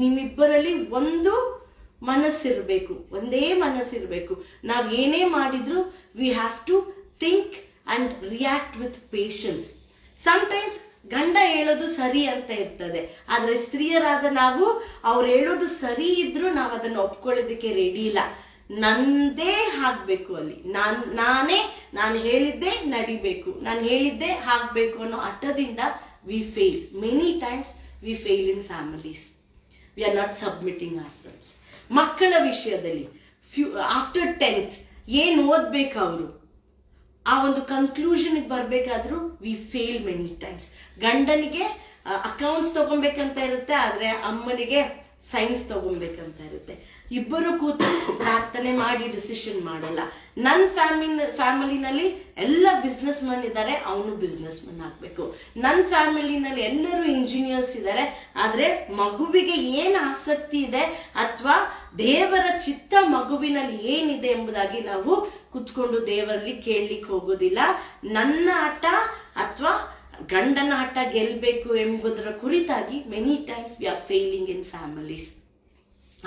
ನಿಮ್ಮಿಬ್ಬರಲ್ಲಿ ಒಂದು ಮನಸ್ಸಿರ್ಬೇಕು, ಒಂದೇ ಮನಸ್ಸಿರ್ಬೇಕು. ನಾವ್ ಏನೇ ಮಾಡಿದ್ರು we have to think and react with patience. Sometimes ಗಂಡ ಹೇಳೋದು ಸರಿ ಅಂತ ಇರ್ತದೆ, ಆದ್ರೆ ಸ್ತ್ರೀಯರಾದ ನಾವು ಅವ್ರು ಹೇಳೋದು ಸರಿ ಇದ್ರು ನಾವು ಅದನ್ನ ಒಪ್ಕೊಳ್ಳೋದಕ್ಕೆ ರೆಡಿ ಇಲ್ಲ. ನಂದೇ ಹಾಕ್ಬೇಕು ಅಲ್ಲಿ, ನಾನು ಹೇಳಿದ್ದೆ ನಡಿಬೇಕು, ನಾನು ಹೇಳಿದ್ದೆ ಹಾಕ್ಬೇಕು ಅನ್ನೋ ಹಠದಿಂದ we fail. Many times we fail in families. We are not submitting ourselves. ಮಕ್ಕಳ ವಿಷಯದಲ್ಲಿ ಆಫ್ಟರ್ 10th ಏನ್ ಓದ್ಬೇಕು ಅವರು, ಆ ಒಂದು ಕನ್ಕ್ಲೂಷನ್ ಬರ್ಬೇಕಾದ್ರೂ ವಿ ಫೇಲ್ ಮೆನಿ ಟೈಮ್ಸ್. ಗಂಡನಿಗೆ ಅಕೌಂಟ್ಸ್ ತಗೊಬೇಕಂತ ಇರುತ್ತೆ, ಆದ್ರೆ ಅಮ್ಮನಿಗೆ ಸೈನ್ಸ್ ತಗೊಬೇಕಂತ ಇರುತ್ತೆ. ಇಬ್ಬರು ಕೂತು ಪ್ರಾರ್ಥನೆ ಮಾಡಿ ಡಿಸಿಷನ್ ಮಾಡಲ್ಲ. ನನ್ನ ಫ್ಯಾಮಿಲಿನಲ್ಲಿ ಎಲ್ಲ ಬಿಸ್ನೆಸ್ ಮ್ಯಾನ್ ಇದ್ದಾರೆ, ಅವನು ಬಿಸ್ನೆಸ್ ಮ್ಯಾನ್ ಆಗ್ಬೇಕು. ನನ್ನ ಫ್ಯಾಮಿಲಿನಲ್ಲಿ ಎಲ್ಲರೂ ಇಂಜಿನಿಯರ್ಸ್ ಇದ್ದಾರೆ, ಆದ್ರೆ ಮಗುವಿಗೆ ಏನ್ ಆಸಕ್ತಿ ಇದೆ ಅಥವಾ ದೇವರ ಚಿತ್ತ ಮಗುವಿನಲ್ಲಿ ಏನಿದೆ ಎಂಬುದಾಗಿ ನಾವು ಕುತ್ಕೊಂಡು ದೇವರಲ್ಲಿ ಕೇಳಲಿಕ್ಕೆ ಹೋಗೋದಿಲ್ಲ. ನನ್ನ ಆಟ ಅಥವಾ ಗಂಡನ ಆಟ ಗೆಲ್ಬೇಕು ಎಂಬುದರ ಕುರಿತಾಗಿ many times we are failing in families.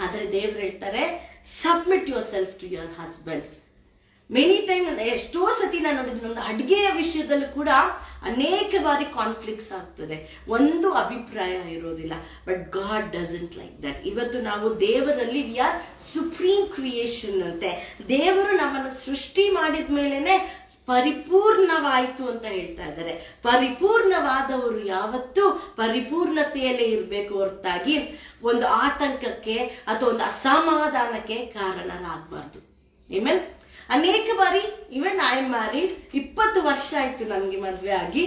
ಆದ್ರೆ ದೇವ್ರು ಹೇಳ್ತಾರೆ, submit your self to your husband. Many time ಎಷ್ಟೋ ಸತಿ ನಾನು ನೋಡಿದ ಅಡುಗೆಯ ವಿಷಯದಲ್ಲೂ ಕೂಡ ಅನೇಕ ಬಾರಿ ಕಾನ್ಫ್ಲಿಕ್ಟ್ಸ್ ಆಗ್ತದೆ, ಒಂದು ಅಭಿಪ್ರಾಯ ಇರೋದಿಲ್ಲ. But god doesn't like that. ಇವತ್ತು ನಾವು ದೇವರಲ್ಲಿ ವಿ ಆರ್ ಸುಪ್ರೀಂ ಕ್ರಿಯೇಷನ್ ಅಂತೆ. ದೇವರು ನಮ್ಮನ್ನು ಸೃಷ್ಟಿ ಮಾಡಿದ ಮೇಲೆನೆ ಪರಿಪೂರ್ಣವಾಯಿತು ಅಂತ ಹೇಳ್ತಾ ಇದ್ದಾರೆ. ಪರಿಪೂರ್ಣವಾದವರು ಯಾವತ್ತೂ ಪರಿಪೂರ್ಣತೆಯಲ್ಲೇ ಇರಬೇಕು ಹೊರತಾಗಿ ಒಂದು ಆತಂಕಕ್ಕೆ ಅಥವಾ ಒಂದು ಅಸಮಾಧಾನಕ್ಕೆ ಕಾರಣರಾಗಬಾರ್ದು. ಆಮೆನ್. ಅನೇಕ ಬಾರಿ ಇವನ್ ಐ ಆಮ್ ಮ್ಯಾರಿಡ್, 20 ವರ್ಷ ಆಯ್ತು ನನ್ಗೆ ಮದ್ವೆ ಆಗಿ.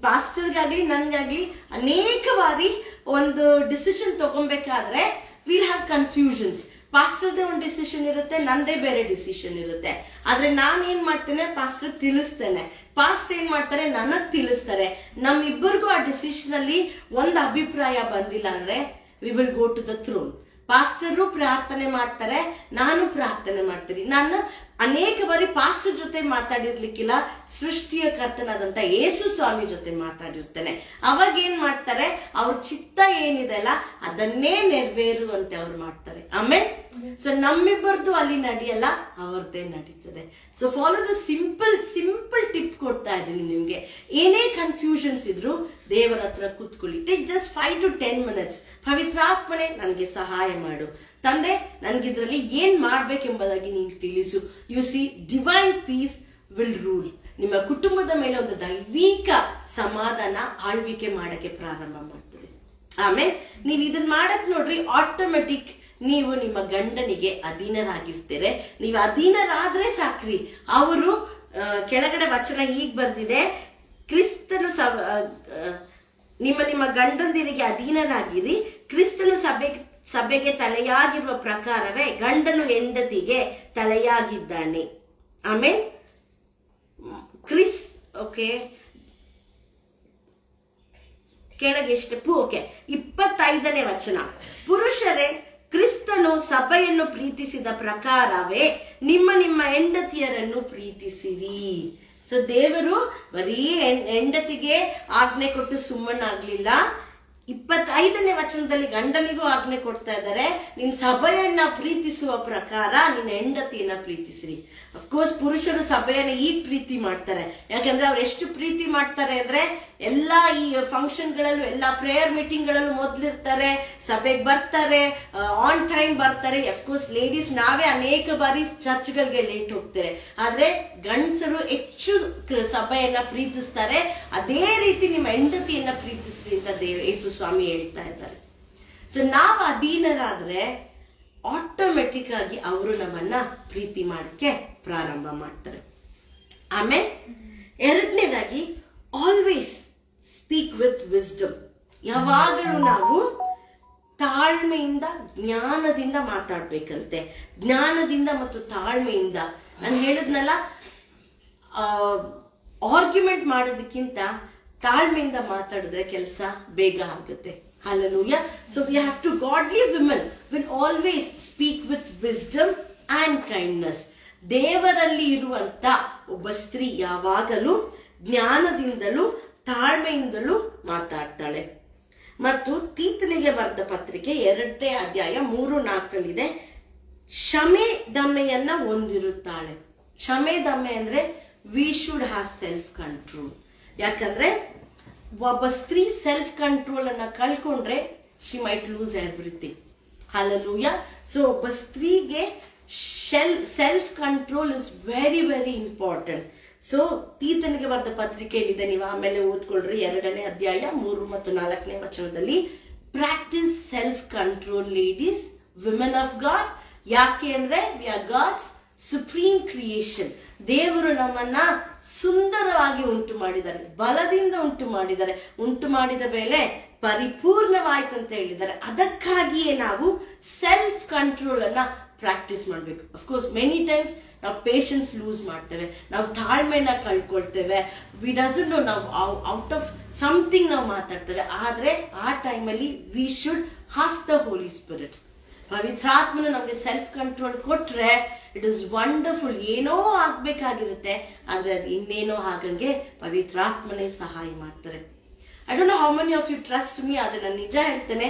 ಪಾಸ್ಟರ್ಗಾಗ್ಲಿ ನನ್ಗಾಗ್ಲಿ ಅನೇಕ ಬಾರಿ ಒಂದು ಡಿಸಿಷನ್ ತಗೊಬೇಕಾದ್ರೆ ವಿಲ್ ಹ್ಯಾವ್ ಕನ್ಫ್ಯೂಷನ್ಸ್. ಪಾಸ್ಟರ್ದೇ ಒಂದು ಡಿಸಿಷನ್ ಇರುತ್ತೆ, ನಂದೇ ಬೇರೆ ಡಿಸಿಷನ್ ಇರುತ್ತೆ. ಆದ್ರೆ ನಾನ್ ಏನ್ ಮಾಡ್ತೇನೆ, ಪಾಸ್ಟರ್ ತಿಳಿಸ್ತೇನೆ, ಪಾಸ್ಟರ್ ಏನ್ ಮಾಡ್ತಾರೆ, ನನಗ್ ತಿಳಿಸ್ತಾರೆ. ನಮ್ಮಿಬ್ಬರಿಗೂ ಆ ಡಿಸಿಷನ್ ಅಲ್ಲಿ ಒಂದು ಅಭಿಪ್ರಾಯ ಬಂದಿಲ್ಲ ಅಂದ್ರೆ we will go to the throne. Pastor ಪ್ರಾರ್ಥನೆ ಮಾಡ್ತಾರೆ, ನಾನು ಪ್ರಾರ್ಥನೆ ಮಾಡ್ತೀನಿ. ನಾನು ಅನೇಕ ಬಾರಿ ಪಾಸ್ಟರ್ ಜೊತೆ ಮಾತಾಡಿರ್ಲಿಕ್ಕಿಲ್ಲ, ಸೃಷ್ಟಿಯ ಕರ್ತನಾದಂತ ಯೇಸು ಸ್ವಾಮಿ ಜೊತೆ ಮಾತಾಡಿರ್ತೇನೆ. ಅವಾಗ ಏನ್ ಮಾಡ್ತಾರೆ, ಅವ್ರ ಚಿತ್ತ ಏನಿದೆ ಅಲ್ಲ ಅದನ್ನೇ ನೆರವೇರುವಂತೆ ಅವ್ರು ಮಾಡ್ತಾರೆ. ಆಮೇಲೆ ಸೊ ನಮ್ಮಿಬ್ಬರದು ಅಲ್ಲಿ ನಡೆಯಲ್ಲ, ಅವ್ರದ್ದೇ ನಡೀತದೆ. So follow the simple tip ಕೊಡ್ತಾ ಇದ್ದೀನಿ ನಿಮ್ಗೆ. ಏನೇ ಕನ್ಫ್ಯೂಷನ್ಸ್ ಇದ್ರು ದೇವರ ಹತ್ರ ಕೂತ್ಕೊಳ್ಳಿ. Take just 5 to 10 minutes. ಪವಿತ್ರಾತ್ಮನೆ ನನ್ಗೆ ಸಹಾಯ ಮಾಡು, ತಂದೆ ನನ್ಗಿದ್ರಲ್ಲಿ ಏನ್ ಮಾಡ್ಬೇಕೆಂಬುದಾಗಿ ನೀನು ತಿಳಿಸು. U C divine piece will rule. ನಿಮ್ಮ ಕುಟುಂಬದ ಮೇಲೆ ಒಂದು ದೈವಿಕ ಸಮಾಧಾನ ಆಳ್ವಿಕೆ ಮಾಡಕ್ಕೆ ಪ್ರಾರಂಭ ಮಾಡ್ತದೆ. ಆಮೇಲೆ ನೀವು ಇದನ್ನ ಮಾಡಕ್ ನೋಡ್ರಿ, ಆಟೋಮೆಟಿಕ್ ನೀವು ನಿಮ್ಮ ಗಂಡನಿಗೆ ಅಧೀನರಾಗಿರ್ತೀರ. ನೀವು ಅಧೀನರಾದ್ರೆ ಸಾಕ್ರಿ. ಅವರು ಕೆಳಗಡೆ ವಚನ ಹೀಗ್ ಬರ್ದಿದೆ, ಕ್ರಿಸ್ತನು ನಿಮ್ಮ ಗಂಡಂದಿರಿಗೆ ಅಧೀನರಾಗಿರಿ, ಕ್ರಿಸ್ತನು ಸಭೆಗೆ ತಲೆಯಾಗಿರುವ ಪ್ರಕಾರವೇ ಗಂಡನು ಹೆಂಡತಿಗೆ ತಲೆಯಾಗಿದ್ದಾನೆ. ಆಮೇಲೆ ಓಕೆ ಕೆಳಗೆ ಸ್ಟೆಪ್. ಓಕೆ 25ನೇ ವಚನ, ಪುರುಷರೇ ಕ್ರಿಸ್ತನು ಸಭೆಯನ್ನು ಪ್ರೀತಿಸಿದ ಪ್ರಕಾರವೇ ನಿಮ್ಮ ಹೆಂಡತಿಯರನ್ನು ಪ್ರೀತಿಸಿರಿ. ಸೊ ದೇವರು ಬರೀ ಹೆಂಡತಿಗೆ ಆಜ್ಞೆ ಕೊಟ್ಟು ಸುಮ್ಮನಾಗ್ಲಿಲ್ಲ. 25ನೇ ವಚನದಲ್ಲಿ ಗಂಡನಿಗೂ ಆಜ್ಞೆ ಕೊಡ್ತಾ ಇದ್ದಾರೆ, ನಿನ್ ಸಭೆಯನ್ನ ಪ್ರೀತಿಸುವ ಪ್ರಕಾರ ನಿನ್ನ ಹೆಂಡತಿಯನ್ನ ಪ್ರೀತಿಸಿರಿ. ಅಫ್ಕೋರ್ಸ್ ಪುರುಷರು ಸಭೆಯನ್ನ ಈಗ ಪ್ರೀತಿ ಮಾಡ್ತಾರೆ. ಯಾಕಂದ್ರೆ ಅವ್ರು ಎಷ್ಟು ಪ್ರೀತಿ ಮಾಡ್ತಾರೆ ಅಂದ್ರೆ ಎಲ್ಲಾ ಈ ಫಂಕ್ಷನ್ ಗಳಲ್ಲೂ ಎಲ್ಲಾ ಪ್ರೇಯರ್ ಮೀಟಿಂಗ್ ಗಳಲ್ಲೂ ಮೊದ್ಲಿರ್ತಾರೆ, ಸಭೆಗೆ ಬರ್ತಾರೆ, ಆನ್ ಟೈಮ್ ಬರ್ತಾರೆ. ಅಫ್ಕೋರ್ಸ್ ಲೇಡೀಸ್ ನಾವೇ ಅನೇಕ ಬಾರಿ ಚರ್ಚ್ ಗಳಿಗೆ ಲೇಟ್ ಹೋಗ್ತಾರೆ, ಆದ್ರೆ ಗಂಡಸರು ಹೆಚ್ಚು ಸಭೆಯನ್ನ ಪ್ರೀತಿಸ್ತಾರೆ. ಅದೇ ರೀತಿ ನಿಮ್ಮ ಹೆಂಡತಿಯನ್ನ ಪ್ರೀತಿಸ್ರಿ ಅಂತ ಯೇಸು ಸ್ವಾಮಿ ಹೇಳ್ತಾ ಇದ್ದಾರೆ. ಸೊ ನಾವು ಅಧೀನರಾದ್ರೆ ಆಟೋಮೆಟಿಕ್ ಆಗಿ ಅವರು ನಮ್ಮನ್ನ ಪ್ರೀತಿ ಮಾಡಕ್ಕೆ ಪ್ರಾರಂಭ ಮಾಡ್ತಾರೆ. ಆಮೇಲೆ ಎರಡನೇದಾಗಿ ಆಲ್ವೇಸ್ ಸ್ಪೀಕ್ ವಿತ್ ವಿಸ್ಡಮ್. ಯಾವಾಗಲೂ ನಾವು ತಾಳ್ಮೆಯಿಂದ ಜ್ಞಾನದಿಂದ ಮಾತಾಡ್ಬೇಕಂತೆ. ಜ್ಞಾನದಿಂದ ಮತ್ತು ತಾಳ್ಮೆಯಿಂದ. ನಾನು ಹೇಳಿದ್ನಲ್ಲ, ಆರ್ಗ್ಯುಮೆಂಟ್ ಮಾಡೋದಕ್ಕಿಂತ ತಾಳ್ಮೆಯಿಂದ ಮಾತಾಡಿದ್ರೆ ಕೆಲಸ ಬೇಗ ಆಗುತ್ತೆ. Hallelujah. So we have to, godly women will always speak with wisdom and kindness. ದೇವರಲ್ಲಿ ಇರುವಂತ ಒಬ್ಬ ಸ್ತ್ರೀ ಯಾವಾಗಲೂ ಜ್ಞಾನದಿಂದಲೂ ತಾಳ್ಮೆಯಿಂದಲೂ ಮಾತಾಡ್ತಾಳೆ. ಮತ್ತು ತೀತನಿಗೆ ಬರೆದ ಪತ್ರಿಕೆ 2ನೇ ಅಧ್ಯಾಯ 3-4 ಕ್ಷಮೆ ದಮೆಯನ್ನ ಹೊಂದಿರುತ್ತಾಳೆ. ಕ್ಷಮೆ ದಮೆ ಅಂದ್ರೆ we should have self control. ಯಾಕಂದ್ರೆ ಒಬ್ಬ ಸ್ತ್ರೀ ಸೆಲ್ಫ್ ಕಂಟ್ರೋಲ್ ಅನ್ನ ಕಳ್ಕೊಂಡ್ರೆ she might lose everything. Hallelujah. So ಒಬ್ಬ ಸ್ತ್ರೀಗೆ self control is very very important. So ತೀತನಿಗೆ ಬರೆದ ಪತ್ರಿಕೆಯಲ್ಲಿದೆ, ನೀವು ಆಮೇಲೆ ಓದ್ಕೊಳ್ರಿ. 2ನೇ ಅಧ್ಯಾಯ 3 ಮತ್ತು 4ನೇ ವಚನದಲ್ಲಿ practise self control ladies, women of God. ಯಾಕೆ ಅಂದ್ರೆ we are God's supreme creation. ದೇವರು ನಮ್ಮನ್ನ ಸುಂದರವಾಗಿ ಉಂಟು ಮಾಡಿದ್ದಾರೆ, ಬಲದಿಂದ ಉಂಟು ಮಾಡಿದ್ದಾರೆ, ಉಂಟು ಮಾಡಿದ ಮೇಲೆ ಪರಿಪೂರ್ಣವಾಯ್ತು ಅಂತ ಹೇಳಿದ್ದಾರೆ. ಅದಕ್ಕಾಗಿಯೇ ನಾವು ಸೆಲ್ಫ್ ಕಂಟ್ರೋಲ್ ಅನ್ನ ಪ್ರಾಕ್ಟೀಸ್ ಮಾಡಬೇಕು. ಅಫ್ಕೋರ್ಸ್ ಮೆನಿ ಟೈಮ್ಸ್ ನಾವು ಪೇಷನ್ಸ್ ಲೂಸ್ ಮಾಡ್ತೇವೆ, ನಾವು ತಾಳ್ಮೆನ ಕಳ್ಕೊಳ್ತೇವೆ, ವಿ ಡಸಂಟ್ ನೋ, ನಾವು ಔಟ್ ಆಫ್ ಸಮಥಿಂಗ್ ನಾವು ಮಾತಾಡ್ತೇವೆ. ಆದ್ರೆ ಆ ಟೈಮಲ್ಲಿ we should ask the Holy Spirit. ಪವಿತ್ರಾತ್ಮನ ನಮ್ಗೆ ಸೆಲ್ಫ್ ಕಂಟ್ರೋಲ್ ಕೊಟ್ರೆ ಇಟ್ ಇಸ್ ವಂಡರ್ಫುಲ್. ಏನೋ ಆಗ್ಬೇಕಾಗಿರುತ್ತೆ, ಆದ್ರೆ ಅದು ಇನ್ನೇನೋ ಆಗಂಗೆ ಪವಿತ್ರಾತ್ಮನೇ ಸಹಾಯ ಮಾಡ್ತಾರೆ. I don't know how many of you trust me, ಆದ್ರೆ ನಾನು ನಿಜ ಹೇಳ್ತೇನೆ,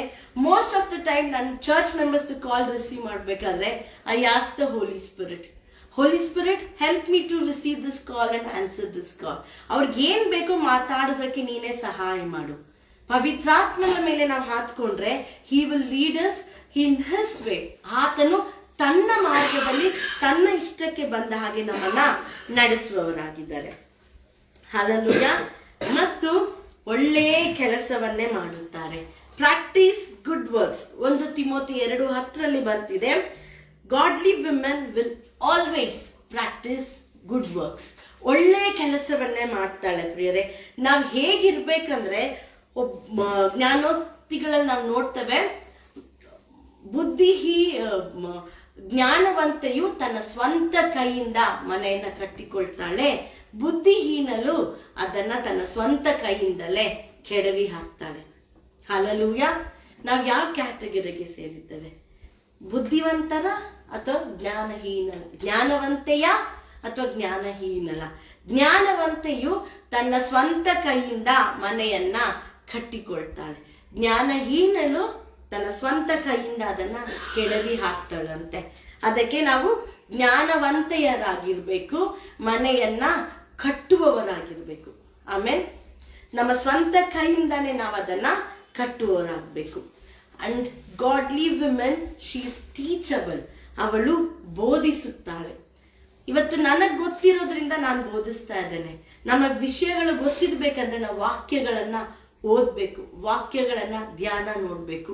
ಮೋಸ್ಟ್ ಆಫ್ ದ ಟೈಮ್ ನನ್ನ ಚರ್ಚ್ ಮೆಂಬರ್ಸ್ ಕಾಲ್ ರಿಸೀವ್ ಮಾಡ್ಬೇಕಾದ್ರೆ I ask the Holy Spirit, Holy Spirit help me to receive this call and answer this call. ಅವ್ರಿಗೆ ಏನ್ ಬೇಕೋ ಮಾತಾಡೋದಕ್ಕೆ ನೀನೇ ಸಹಾಯ ಮಾಡು. ಪವಿತ್ರಾತ್ಮನ ಮೇಲೆ ನಾವು ಹಾತ್ಕೊಂಡ್ರೆ he will lead us in his way. ಆತನು ತನ್ನ ಮಾರ್ಗದಲ್ಲಿ ತನ್ನ ಇಷ್ಟಕ್ಕೆ ಬಂದ ಹಾಗೆ ನಮ್ಮನ್ನ ನಡೆಸುವವರಾಗಿದ್ದಾರೆ. ಹಲ್ಲೆಲೂಯಾ. ಮತ್ತು ಒಳ್ಳೆಯ ಕೆಲಸವನ್ನೇ ಮಾಡುತ್ತಾರೆ. Practice good works. 1 ತಿಮೋಥಿ 2:10 ಬರ್ತಿದೆ, godly women will always practice good works. ಒಳ್ಳೆಯ ಕೆಲಸವನ್ನೇ ಮಾಡ್ತಾಳೆ ಪ್ರಿಯರೇ. ನಾವ್ ಹೇಗಿರ್ಬೇಕಂದ್ರೆ, ಜ್ಞಾನೋಕ್ತಿಗಳಲ್ಲಿ ನಾವು ನೋಡ್ತೇವೆ, ಜ್ಞಾನವಂತೆಯು ತನ್ನ ಸ್ವಂತ ಕೈಯಿಂದ ಮನೆಯನ್ನ ಕಟ್ಟಿಕೊಳ್ತಾಳೆ, ಬುದ್ಧಿಹೀನಲು ಅದನ್ನ ತನ್ನ ಸ್ವಂತ ಕೈಯಿಂದಲೇ ಕೆಡವಿ ಹಾಕ್ತಾಳೆ. ಹಲ್ಲೆಲೂಯಾ. ನಾವ್ ಯಾವ ಕ್ಯಾಟಗರಿಗೆ ಸೇರಿದ್ದೇವೆ? ಬುದ್ಧಿವಂತರ ಅಥವಾ ಜ್ಞಾನವಂತೆಯ ಅಥವಾ ಜ್ಞಾನಹೀನಲ? ಜ್ಞಾನವಂತೆಯು ತನ್ನ ಸ್ವಂತ ಕೈಯಿಂದ ಮನೆಯನ್ನ ಕಟ್ಟಿಕೊಳ್ತಾಳೆ, ಜ್ಞಾನಹೀನಲು ತನ್ನ ಸ್ವಂತ ಕೈಯಿಂದ ಅದನ್ನ ಕೆಡವಿ ಹಾಕ್ತಾಳಂತೆ. ಅದಕ್ಕೆ ನಾವು ಜ್ಞಾನವಂತೆಯರಾಗಿರ್ಬೇಕು, ಮನೆಯನ್ನ ಕಟ್ಟುವವರಾಗಿರ್ಬೇಕು. ಆಮೇಲೆ ನಮ್ಮ ಸ್ವಂತ ಕೈಯಿಂದಾನೇ ನಾವು ಅದನ್ನ ಕಟ್ಟುವವರಾಗಬೇಕು. And godly women, she is teachable. ಅವಳು ಬೋಧಿಸುತ್ತಾಳೆ. ಇವತ್ತು ನನಗ್ ಗೊತ್ತಿರೋದ್ರಿಂದ ನಾನು ಬೋಧಿಸ್ತಾ ಇದ್ದೇನೆ. ನಮ್ಮ ವಿಷಯಗಳು ಗೊತ್ತಿರ್ಬೇಕಂದ್ರೆ ನಾವು ವಾಕ್ಯಗಳನ್ನ ಓದ್ಬೇಕು, ವಾಕ್ಯಗಳನ್ನ ಧ್ಯಾನ ಮಾಡ್ಬೇಕು.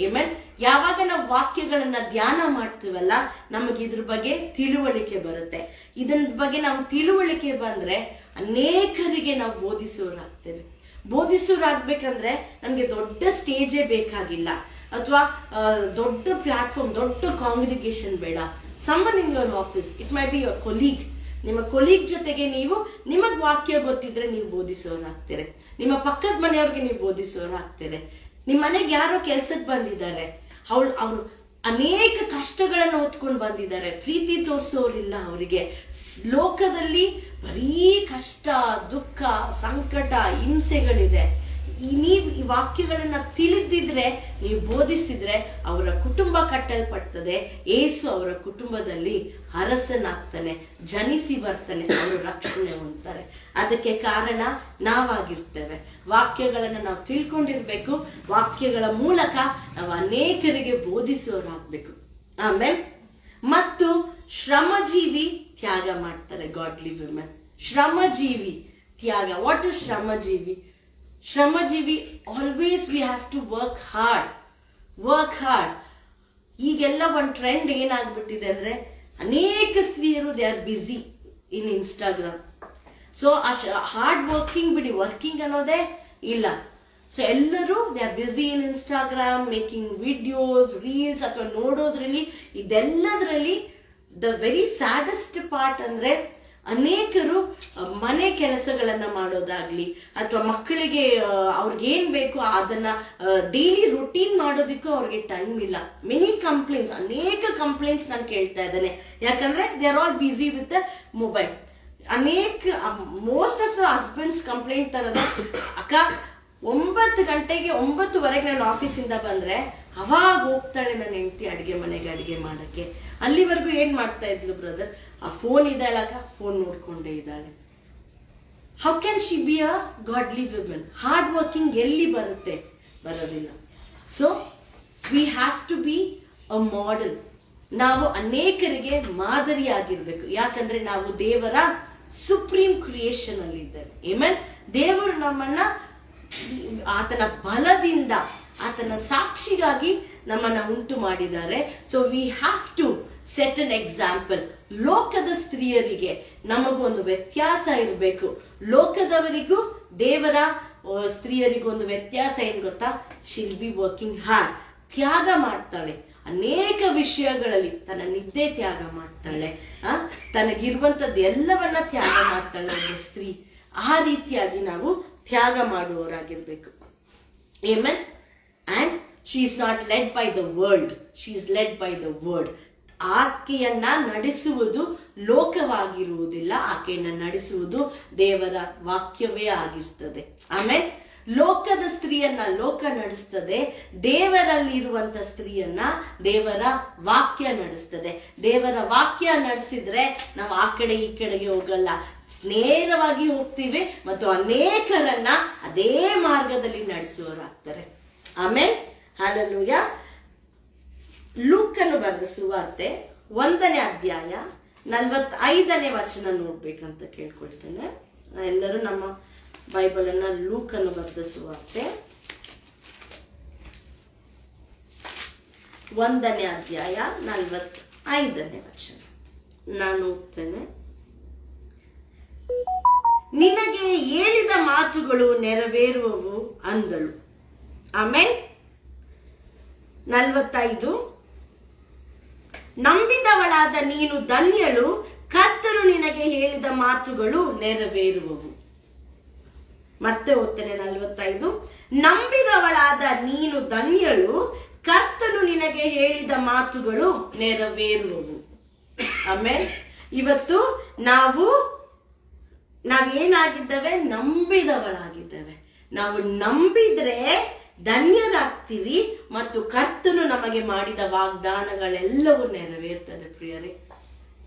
ಆಮೇಲೆ ಯಾವಾಗ ನಾವು ವಾಕ್ಯಗಳನ್ನ ಧ್ಯಾನ ಮಾಡ್ತೀವಲ್ಲ, ನಮಗೆ ಇದ್ರ ಬಗ್ಗೆ ತಿಳುವಳಿಕೆ ಬರುತ್ತೆ. ಇದರ ಬಗ್ಗೆ ನಾವು ತಿಳುವಳಿಕೆ ಬಂದ್ರೆ ಅನೇಕರಿಗೆ ನಾವು ಬೋಧಿಸೋರಾಗ್ತೇವೆ. ಬೋಧಿಸೋರಾಗ್ಬೇಕಂದ್ರೆ ನಮ್ಗೆ ದೊಡ್ಡ ಸ್ಟೇಜೇ ಬೇಕಾಗಿಲ್ಲ, ಅಥವಾ ದೊಡ್ಡ ಪ್ಲಾಟ್ಫಾರ್ಮ್, ದೊಡ್ಡ ಕಾಂಗ್ರಿಗೇಷನ್ ಬೇಡ. Summon in your office, it my be your colleague. ನಿಮ್ಮ ಕೊಲೀಗ್ ಜೊತೆಗೆ ನಿಮಗ್ ವಾಕ್ಯ ಗೊತ್ತಿದ್ರೆ ನೀವು ಬೋಧಿಸೋರಾಗ್ತೀರಿ. ನಿಮ್ಮ ಪಕ್ಕದ ಮನೆಯವ್ರಿಗೆ ನೀವು ಬೋಧಿಸೋರಾಗ್ತೀರಿ. ನಿಮ್ಮ ಮನೆಗೆ ಯಾರೋ ಕೆಲ್ಸಕ್ಕೆ ಬಂದಿದ್ದಾರೆ, ಅವ್ರು ಅನೇಕ ಕಷ್ಟಗಳನ್ನ ಹೊತ್ಕೊಂಡು ಬಂದಿದ್ದಾರೆ, ಪ್ರೀತಿ ತೋರಿಸೋರಿಲ್ಲ ಅವರಿಗೆ. ಲೋಕದಲ್ಲಿ ಬರೀ ಕಷ್ಟ, ದುಃಖ, ಸಂಕಟ, ಹಿಂಸೆಗಳಿದೆ. ನೀವು ಈ ವಾಕ್ಯಗಳನ್ನ ತಿಳಿದಿದ್ರೆ, ನೀವು ಬೋಧಿಸಿದ್ರೆ ಅವರ ಕುಟುಂಬ ಕಟ್ಟಲ್ಪಡ್ತದೆ. ಏಸು ಅವರ ಕುಟುಂಬದಲ್ಲಿ ಅರಸನಾಗ್ತಾನೆ, ಜನಿಸಿ ಬರ್ತಾನೆ, ಅವರು ರಕ್ಷಣೆ ಹೊಂದ್ತಾರೆ. ಅದಕ್ಕೆ ಕಾರಣ ನಾವಾಗಿರ್ತೇವೆ. ವಾಕ್ಯಗಳನ್ನ ನಾವು ತಿಳ್ಕೊಂಡಿರ್ಬೇಕು. ವಾಕ್ಯಗಳ ಮೂಲಕ ನಾವು ಅನೇಕರಿಗೆ ಬೋಧಿಸೋರಾಗ್ಬೇಕು. ಆಮೇಲೆ ಮತ್ತು ಶ್ರಮಜೀವಿ ತ್ಯಾಗ ಮಾಡ್ತಾರೆ. ಗಾಡ್ಲಿ ವಿಮೆನ್ ಶ್ರಮಜೀವಿ ತ್ಯಾಗ. ವಾಟ್ ಇಸ್ ಶ್ರಮಜೀವಿ? ಶ್ರಮಜೀವಿ, always we have to work hard. ಈಗೆಲ್ಲ ಒಂದು ಟ್ರೆಂಡ್ ಏನಾಗ್ಬಿಟ್ಟಿದೆ ಅಂದ್ರೆ, ಅನೇಕ ಸ್ತ್ರೀಯರು they are busy in Instagram. So hard working ಬಿಡಿ, ವರ್ಕಿಂಗ್ ಅನ್ನೋದೇ ಇಲ್ಲ. ಸೊ ಎಲ್ಲರೂ they are busy in Instagram, making videos, reels ಅಥವಾ ನೋಡೋದ್ರಲ್ಲಿ. ಇದೆಲ್ಲದರಲ್ಲಿ ದ ವೆರಿ ಸ್ಯಾಡೆಸ್ಟ್ ಪಾರ್ಟ್ ಅಂದ್ರೆ, ಅನೇಕರು ಮನೆ ಕೆಲಸಗಳನ್ನ ಮಾಡೋದಾಗ್ಲಿ ಅಥವಾ ಮಕ್ಕಳಿಗೆ ಅವ್ರಿಗೇನ್ ಬೇಕು ಅದನ್ನ ಡೈಲಿ ರುಟೀನ್ ಮಾಡೋದಕ್ಕೂ ಅವ್ರಿಗೆ ಟೈಮ್ ಇಲ್ಲ. ಮೆನಿ ಕಂಪ್ಲೇಂಟ್ಸ್, ಅನೇಕ ಕಂಪ್ಲೇಂಟ್ಸ್ ನಾನು ಕೇಳ್ತಾ ಇದ್ದೇನೆ. ಯಾಕಂದ್ರೆ they are all busy with the mobile. Most of the husbands complaint ತರೋದು, ಅಕ್ಕ 9 ಗಂಟೆಗೆ 9:30 ನಾನು ಆಫೀಸಿಂದ ಬಂದ್ರೆ ಅವಾಗ ಹೋಗ್ತಾಳೆ ನನ್ನ ಹೆಂಡತಿ ಮನೆಗೆ ಅಡಿಗೆ ಮಾಡಕ್ಕೆ. ಅಲ್ಲಿವರೆಗೂ ಏನ್ ಮಾಡ್ತಾ ಇದ್ಲು ಬ್ರದರ್? ಆ ಫೋನ್ ಇದ್ದಾಳಕ್ಕ, ಫೋನ್ ನೋಡ್ಕೊಂಡೇ ಇದ್ದಾಳೆ. How can she be a godly women? Hard working ಎಲ್ಲಿ ಬರುತ್ತೆ? ಬರೋದಿಲ್ಲ. So we have to be a model. ನಾವು ಅನೇಕರಿಗೆ ಮಾದರಿಯಾಗಿರ್ಬೇಕು. ಯಾಕಂದ್ರೆ ನಾವು ದೇವರ ಸುಪ್ರೀಂ ಕ್ರಿಯೇಷನ್ ಅಲ್ಲಿ ಇದ್ದೇವೆ. ಆಮೇಲೆ ದೇವರು ನಮ್ಮನ್ನ ಆತನ ಬಲದಿಂದ, ಆತನ ಸಾಕ್ಷಿಗಾಗಿ ನಮ್ಮನ್ನ ಉಂಟು ಮಾಡಿದ್ದಾರೆ. So we have to set an example. ಲೋಕದ ಸ್ತ್ರೀಯರಿಗೆ ನಮಗೂ ಒಂದು ವ್ಯತ್ಯಾಸ ಇರಬೇಕು. ಲೋಕದವರಿಗೂ ದೇವರ ಸ್ತ್ರೀಯರಿಗೂ ಒಂದು ವ್ಯತ್ಯಾಸ ಏನ್ ಗೊತ್ತಾ? ಶಿಲ್ ಬಿ ವರ್ಕಿಂಗ್ ಹಾರ್ಡ್, ತ್ಯಾಗ ಮಾಡ್ತಾಳೆ ಅನೇಕ ವಿಷಯಗಳಲ್ಲಿ. ತನ್ನ ನಿದ್ದೆ ತ್ಯಾಗ ಮಾಡ್ತಾಳೆ, ತನಗಿರುವಂತದ್ದು ಎಲ್ಲವನ್ನ ತ್ಯಾಗ ಮಾಡ್ತಾಳೆ ಒಬ್ಬ ಸ್ತ್ರೀ. ಆ ರೀತಿಯಾಗಿ ನಾವು ತ್ಯಾಗ ಮಾಡುವವರಾಗಿರ್ಬೇಕು. Amen. And she is not led by the world, she is led by the word. ಆಕೆಯನ್ನ ನಡೆಸುವುದು ಲೋಕವಾಗಿರುವುದಿಲ್ಲ, ಆಕೆಯನ್ನ ನಡೆಸುವುದು ದೇವರ ವಾಕ್ಯವೇ ಆಗಿರ್ತದೆ. ಆಮೇಲೆ ಲೋಕದ ಸ್ತ್ರೀಯನ್ನ ಲೋಕ ನಡೆಸ್ತದೆ, ದೇವರಲ್ಲಿರುವಂತ ಸ್ತ್ರೀಯನ್ನ ದೇವರ ವಾಕ್ಯ ನಡೆಸ್ತದೆ. ದೇವರ ವಾಕ್ಯ ನಡೆಸಿದ್ರೆ ನಾವು ಆ ಕಡೆ ಈ ಕಡೆಗೆ ಹೋಗಲ್ಲ, ನೇರವಾಗಿ ಹೋಗ್ತೀವಿ ಮತ್ತು ಅನೇಕರನ್ನ ಅದೇ ಮಾರ್ಗದಲ್ಲಿ ನಡೆಸುವವರಾಗ್ತಾರೆ. ಆಮೇಲೆ ಹಲ್ಲೆಲೂಯ. ಲೂಕನು ಬರೆದ ಸುವಾರ್ತೆ 1ನೇ ಅಧ್ಯಾಯ 45ನೇ ವಚನ ನೋಡ್ಬೇಕಂತ ಕೇಳ್ಕೊಳ್ತೇನೆ. ಎಲ್ಲರೂ ನಮ್ಮ ಬೈಬಲ್ ಅನ್ನ ಲೂಕನು ಬರೆದ ಸುವಾರ್ತೆ 1ನೇ ಅಧ್ಯಾಯ 45ನೇ ವಚನ ನಾನು ಓದ್ತೇನೆ. ನಿನಗೆ ಹೇಳಿದ ಮಾತುಗಳು ನೆರವೇರುವವು ಅಂದಳು. ಆಮೇಲೆ 45, ನಂಬಿದವಳಾದ ನೀನು ಧನ್ಯಳು, ಕರ್ತನು ನಿನಗೆ ಹೇಳಿದ ಮಾತುಗಳು ನೆರವೇರುವವು. ಮತ್ತೆ ಓದ್ತೇನೆ 45, ನಂಬಿದವಳಾದ ನೀನು ಧನ್ಯಳು, ಕರ್ತನು ನಿನಗೆ ಹೇಳಿದ ಮಾತುಗಳು ನೆರವೇರುವವು. ಆಮೇಲೆ ಇವತ್ತು ನಾವೇನಾಗಿದ್ದೇವೆ? ನಂಬಿದವಳಾಗಿದ್ದೇವೆ. ನಾವು ನಂಬಿದ್ರೆ ಧನ್ಯರಾಗ್ತೀವಿ ಮತ್ತು ಕರ್ತನು ನಮಗೆ ಮಾಡಿದ ವಾಗ್ದಾನಗಳೆಲ್ಲವೂ ನೆರವೇರ್ತದೆ. ಪ್ರಿಯರೇ,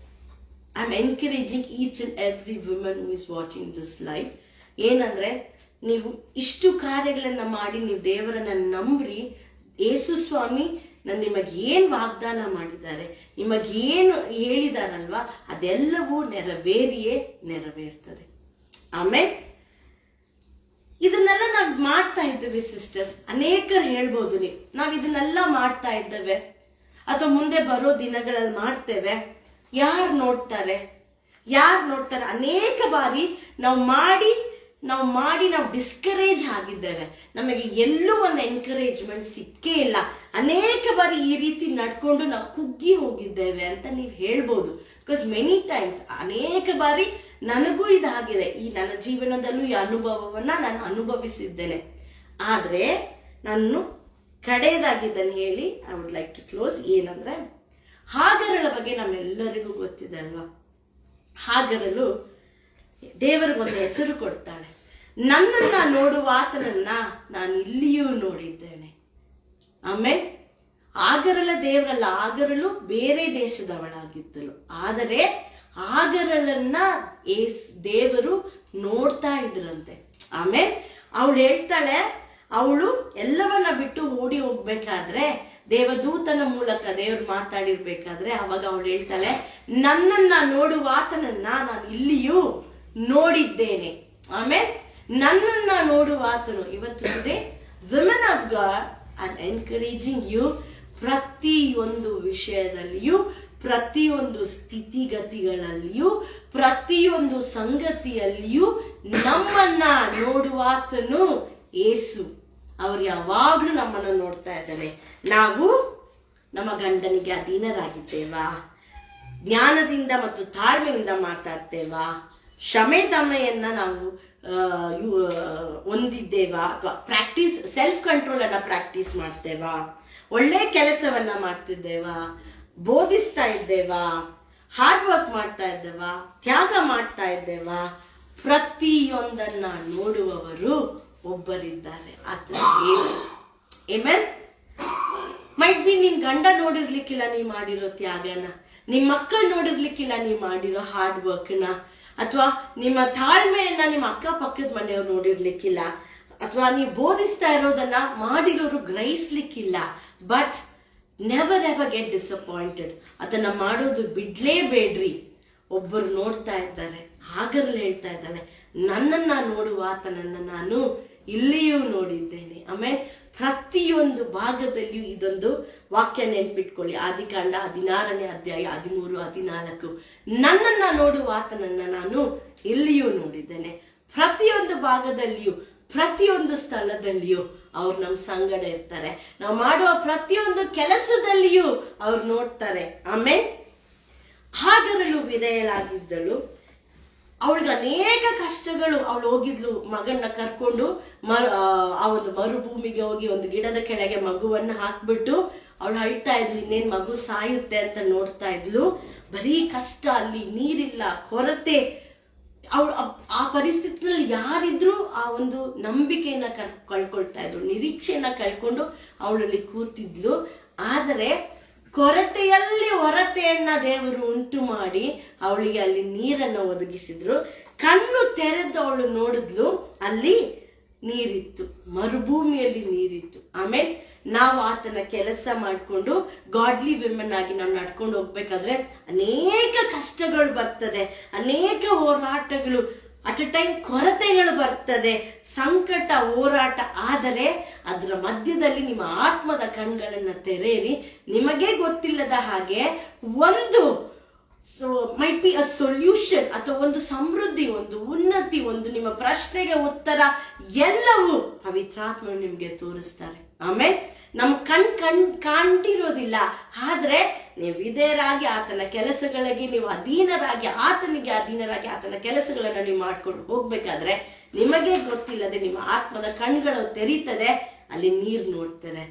I am encouraging each and every woman who is watching this life. ಏನಂದ್ರೆ, ನೀವು ಇಷ್ಟು ಕಾರ್ಯಗಳನ್ನ ಮಾಡಿ ನೀವು ದೇವರನ್ನ ನಂಬ್ರಿ. ಯೇಸು ಸ್ವಾಮಿ ನಿಮಗೆ ಏನ್ ವಾಗ್ದಾನ ಮಾಡಿದ್ದಾರೆ, ನಿಮಗೇನು ಹೇಳಿದಾರಲ್ವಾ, ಅದೆಲ್ಲವೂ ನೆರವೇರಿಯೇ ನೆರವೇರ್ತದೆ. ಆಮೇಲೆ ಇದನ್ನೆಲ್ಲ ನಾವು ಮಾಡ್ತಾ ಇದ್ದೇವೆ ಸಿಸ್ಟರ್. ಅನೇಕರು ಹೇಳ್ಬೋದು, ನಾವು ಇದನ್ನೆಲ್ಲ ಮಾಡ್ತಾ ಇದ್ದೇವೆ ಅಥವಾ ಮುಂದೆ ಬರೋ ದಿನಗಳಲ್ಲಿ ಮಾಡ್ತೇವೆ. ಯಾರು ನೋಡ್ತಾರೆ? ಅನೇಕ ಬಾರಿ ನಾವು ಮಾಡಿ ನಾವು ಡಿಸ್ಕರೇಜ್ ಆಗಿದ್ದೇವೆ. ನಮಗೆ ಎಲ್ಲೂ ಒಂದು ಎನ್ಕರೇಜ್ಮೆಂಟ್ ಸಿಕ್ಕೇ ಇಲ್ಲ. ಅನೇಕ ಬಾರಿ ಈ ರೀತಿ ನಡ್ಕೊಂಡು ನಾವು ಕುಗ್ಗಿ ಹೋಗಿದ್ದೇವೆ ಅಂತ ನೀವು ಹೇಳ್ಬೋದು. ಬಿಕಾಸ್ ಮೆನಿ ಟೈಮ್ಸ್, ಅನೇಕ ಬಾರಿ ನನಗೂ ಇದಾಗಿದೆ. ಈ ನನ್ನ ಜೀವನದಲ್ಲೂ ಈ ಅನುಭವವನ್ನ ನಾನು ಅನುಭವಿಸಿದ್ದೇನೆ. ಆದ್ರೆ ನಾನು ಕಡೆಯದಾಗಿದ್ದನ್ನು ಹೇಳಿ I would like to close. ಏನಂದ್ರೆ, ಹಾಗರಳ ಬಗ್ಗೆ ನಮ್ಮೆಲ್ಲರಿಗೂ ಗೊತ್ತಿದೆ ಅಲ್ವಾ? ಹಾಗರಳು ದೇವರಿಗೊಂದು ಹೆಸರು ಕೊಡ್ತಾಳೆ. ನನ್ನನ್ನ ನೋಡುವ ಆತನನ್ನ ನಾನು ಇಲ್ಲಿಯೂ ನೋಡಿದ್ದೇನೆ. ಆಮೇಲೆ ಆಗರಳ ದೇವರಲ್ಲ, ಆಗರಳು ಬೇರೆ ದೇಶದವಳಾಗಿದ್ದಳು. ಆದರೆ ಆಗರಳನ್ನ ದೇವರು ನೋಡ್ತಾ ಇದ್ರಂತೆ. ಆಮೇಲೆ ಅವಳು ಹೇಳ್ತಾಳೆ, ಅವಳು ಎಲ್ಲವನ್ನ ಬಿಟ್ಟು ಓಡಿ ಹೋಗ್ಬೇಕಾದ್ರೆ, ದೇವದೂತನ ಮೂಲಕ ದೇವರು ಮಾತಾಡಿರ್ಬೇಕಾದ್ರೆ, ಅವಾಗ ಅವಳು ಹೇಳ್ತಾಳೆ, ನನ್ನನ್ನ ನೋಡುವ ಆತನನ್ನ ನಾನು ಇಲ್ಲಿಯೂ ನೋಡಿದ್ದೇನೆ. ಆಮೇಲೆ ನನ್ನನ್ನ ನೋಡುವ ಆತನು. ಇವತ್ತು women of God, I am encouraging you, ಪ್ರತಿಯೊಂದು ವಿಷಯದಲ್ಲಿಯೂ, ಪ್ರತಿಯೊಂದು ಸ್ಥಿತಿಗತಿಗಳಲ್ಲಿಯೂ, ಪ್ರತಿಯೊಂದು ಸಂಗತಿಯಲ್ಲಿಯೂ ನಮ್ಮನ್ನ ನೋಡುವಾತನು ಯೇಸು. ಅವ್ರು ಯಾವಾಗ್ಲೂ ನಮ್ಮನ್ನು ನೋಡ್ತಾ ಇದ್ದಾರೆ. ನಾವು ನಮ್ಮ ಗಂಡನಿಗೆ ಅಧೀನರಾಗಿದ್ದೇವಾ? ಜ್ಞಾನದಿಂದ ಮತ್ತು ತಾಳ್ಮೆಯಿಂದ ಮಾತಾಡ್ತೇವಾ? ಕ್ಷಮೆ ದಮೆಯನ್ನ ನಾವು ಹೊಂದಿದ್ದೇವಾ? ಅಥವಾ ಸೆಲ್ಫ್ ಕಂಟ್ರೋಲ್ ಅನ್ನ ಪ್ರಾಕ್ಟೀಸ್ ಮಾಡ್ತೇವಾ? ಒಳ್ಳೆ ಕೆಲಸವನ್ನ ಮಾಡ್ತಿದ್ದೇವಾ? ಬೋಧಿಸ್ತಾ ಇದ್ದೇವಾ? ಹಾರ್ಡ್ ವರ್ಕ್ ಮಾಡ್ತಾ ಇದ್ದೇವಾ? ತ್ಯಾಗ ಮಾಡ್ತಾ ಇದ್ದೇವಾ? ಪ್ರತಿಯೊಂದನ್ನ ನೋಡುವವರು ಒಬ್ಬರಿದ್ದಾರೆ, ಆತನ ಯೇಸು. ಆಮೆನ್. ಮೈಟ್ ಬಿ ನಿಮ್ ಗಂಡ ನೋಡಿರ್ಲಿಕ್ಕಿಲ್ಲ ನೀ ಮಾಡಿರೋ ತ್ಯಾಗನ, ನಿಮ್ ಮಕ್ಕಳು ನೋಡಿರ್ಲಿಕ್ಕಿಲ್ಲ ನೀ ಮಾಡಿರೋ ಹಾರ್ಡ್ ವರ್ಕ್ನ, ಅಥವಾ ನಿಮ್ಮ ತಾಳ್ಮೆಯನ್ನ ನಿಮ್ಮ ಅಕ್ಕಪಕ್ಕದ ಮನೆಯವ್ರು ನೋಡಿರ್ಲಿಕ್ಕಿಲ್ಲ, ಅಥವಾ ನೀವು ಬೋಧಿಸ್ತಾ ಇರೋದನ್ನ ಮಾಡಿರೋರು ಗ್ರಹಿಸ್ಲಿಕ್ಕಿಲ್ಲ. But never ever get disappointed. ಅದನ್ನ ಮಾಡೋದು ಬಿಡ್ಲೇಬೇಡ್ರಿ. ಒಬ್ಬರು ನೋಡ್ತಾ ಇದ್ದಾರೆ. ಹಾಗರಲ್ಲಿ ಹೇಳ್ತಾ ಇದ್ದಾಳೆ, ನನ್ನನ್ನ ನೋಡುವ ಆತನನ್ನ ನಾನು ಇಲ್ಲಿಯೂ ನೋಡಿದ್ದೇನೆ. ಆಮೇಲೆ ಪ್ರತಿಯೊಂದು ಭಾಗದಲ್ಲಿಯೂ ಇದೊಂದು ವಾಕ್ಯ ನೆನ್ಪಿಟ್ಕೊಳ್ಳಿ. ಆದಿಕಾಂಡ 16ನೇ ಅಧ್ಯಾಯ 13, 14. ನನ್ನನ್ನ ನೋಡುವ ಆತನನ್ನ ನಾನು ಇಲ್ಲಿಯೂ ನೋಡಿದ್ದೇನೆ. ಪ್ರತಿಯೊಂದು ಭಾಗದಲ್ಲಿಯೂ ಪ್ರತಿಯೊಂದು ಸ್ಥಳದಲ್ಲಿಯೂ ಅವ್ರು ನಮ್ಮ ಸಂಗಡ ಇರ್ತಾರೆ. ನಾವು ಮಾಡುವ ಪ್ರತಿಯೊಂದು ಕೆಲಸದಲ್ಲಿಯೂ ಅವ್ರು ನೋಡ್ತಾರೆ. ಆಮೇಲೆ ಹಾಗರಳು ವಿಧೇಯಳಾಗಿದ್ದಳು. ಅವಳಿಗೆ ಅನೇಕ ಕಷ್ಟಗಳು. ಅವಳು ಹೋಗಿದ್ಲು ಮಗನ್ನ ಕರ್ಕೊಂಡು ಆ ಒಂದು ಮರುಭೂಮಿಗೆ ಹೋಗಿ ಒಂದು ಗಿಡದ ಕೆಳಗೆ ಮಗುವನ್ನ ಹಾಕ್ಬಿಟ್ಟು ಅವಳು ಅಳ್ತಾ ಇದ್ಲು. ಇನ್ನೇನ್ ಮಗು ಸಾಯುತ್ತೆ ಅಂತ ನೋಡ್ತಾ ಇದ್ಲು. ಬರೀ ಕಷ್ಟ, ಅಲ್ಲಿ ನೀರಿಲ್ಲ, ಕೊರತೆ. ಅವಳು ಆ ಪರಿಸ್ಥಿತಿನಲ್ಲಿ ಯಾರಿದ್ರು ಆ ಒಂದು ನಂಬಿಕೆಯನ್ನ ಕಳ್ಕೊಳ್ತಾ ಇದ್ರು, ನಿರೀಕ್ಷೆಯನ್ನ ಕಳ್ಕೊಂಡು ಅವಳಲ್ಲಿ ಕೂತಿದ್ಲು. ಆದರೆ ಕೊರತೆಯಲ್ಲಿ ಹೊರತೆಯನ್ನ ದೇವರು ಉಂಟು ಮಾಡಿ ಅವಳಿಗೆ ಅಲ್ಲಿ ನೀರನ್ನ ಒದಗಿಸಿದ್ರು. ಕಣ್ಣು ತೆರೆದು ಅವಳು ನೋಡಿದ್ಲು, ಅಲ್ಲಿ ನೀರಿತ್ತು, ಮರುಭೂಮಿಯಲ್ಲಿ ನೀರಿತ್ತು. ಆಮೇಲೆ ನಾವು ಆತನ ಕೆಲಸ ಮಾಡಿಕೊಂಡು ಗಾಡ್ಲಿ ವಿಮೆನ್ ಆಗಿ ನಾವು ನಡ್ಕೊಂಡು ಹೋಗ್ಬೇಕಾದ್ರೆ ಅನೇಕ ಕಷ್ಟಗಳು ಬರ್ತದೆ, ಅನೇಕ ಹೋರಾಟಗಳು, ಅಟ್ ಅ ಟೈಮ್ ಕೊರತೆಗಳು ಬರ್ತದೆ, ಸಂಕಟ, ಹೋರಾಟ. ಆದರೆ ಅದರ ಮಧ್ಯದಲ್ಲಿ ನಿಮ್ಮ ಆತ್ಮದ ಕಣ್ಗಳನ್ನ ತೆರೆಯಿರಿ. ನಿಮಗೆ ಗೊತ್ತಿಲ್ಲದ ಹಾಗೆ ಒಂದು ಮೈಟ್ ಬಿ ಅ ಸೊಲ್ಯೂಷನ್, ಅಥವಾ ಒಂದು ಸಮೃದ್ಧಿ, ಒಂದು ಉನ್ನತಿ, ಒಂದು ನಿಮ್ಮ ಪ್ರಶ್ನೆಗೆ ಉತ್ತರ ಎಲ್ಲವೂ ಪವಿತ್ರಾತ್ಮನು ನಿಮ್ಗೆ ತೋರಿಸ್ತಾರೆ. ಆಮೇಲೆ ನಮ್ ಕಾಣ್ತಿರೋದಿಲ್ಲ. ಆದ್ರೆ ನೀವು ವಿಧೇಯರಾಗಿ ಆತನ ಕೆಲಸಗಳಿಗೆ ನೀವು ಅಧೀನರಾಗಿ, ಆತನಿಗೆ ಅಧೀನರಾಗಿ ಆತನ ಕೆಲಸಗಳನ್ನ ನೀವು ಮಾಡ್ಕೊಂಡು ಹೋಗ್ಬೇಕಾದ್ರೆ ನಿಮಗೆ ಗೊತ್ತಿಲ್ಲದೆ ನಿಮ್ಮ ಆತ್ಮದ ಕಣ್ಗಳು ತೆರೀತದೆ, ಅಲ್ಲಿ ನೀರ್ ನೋಡ್ತಾರೆ.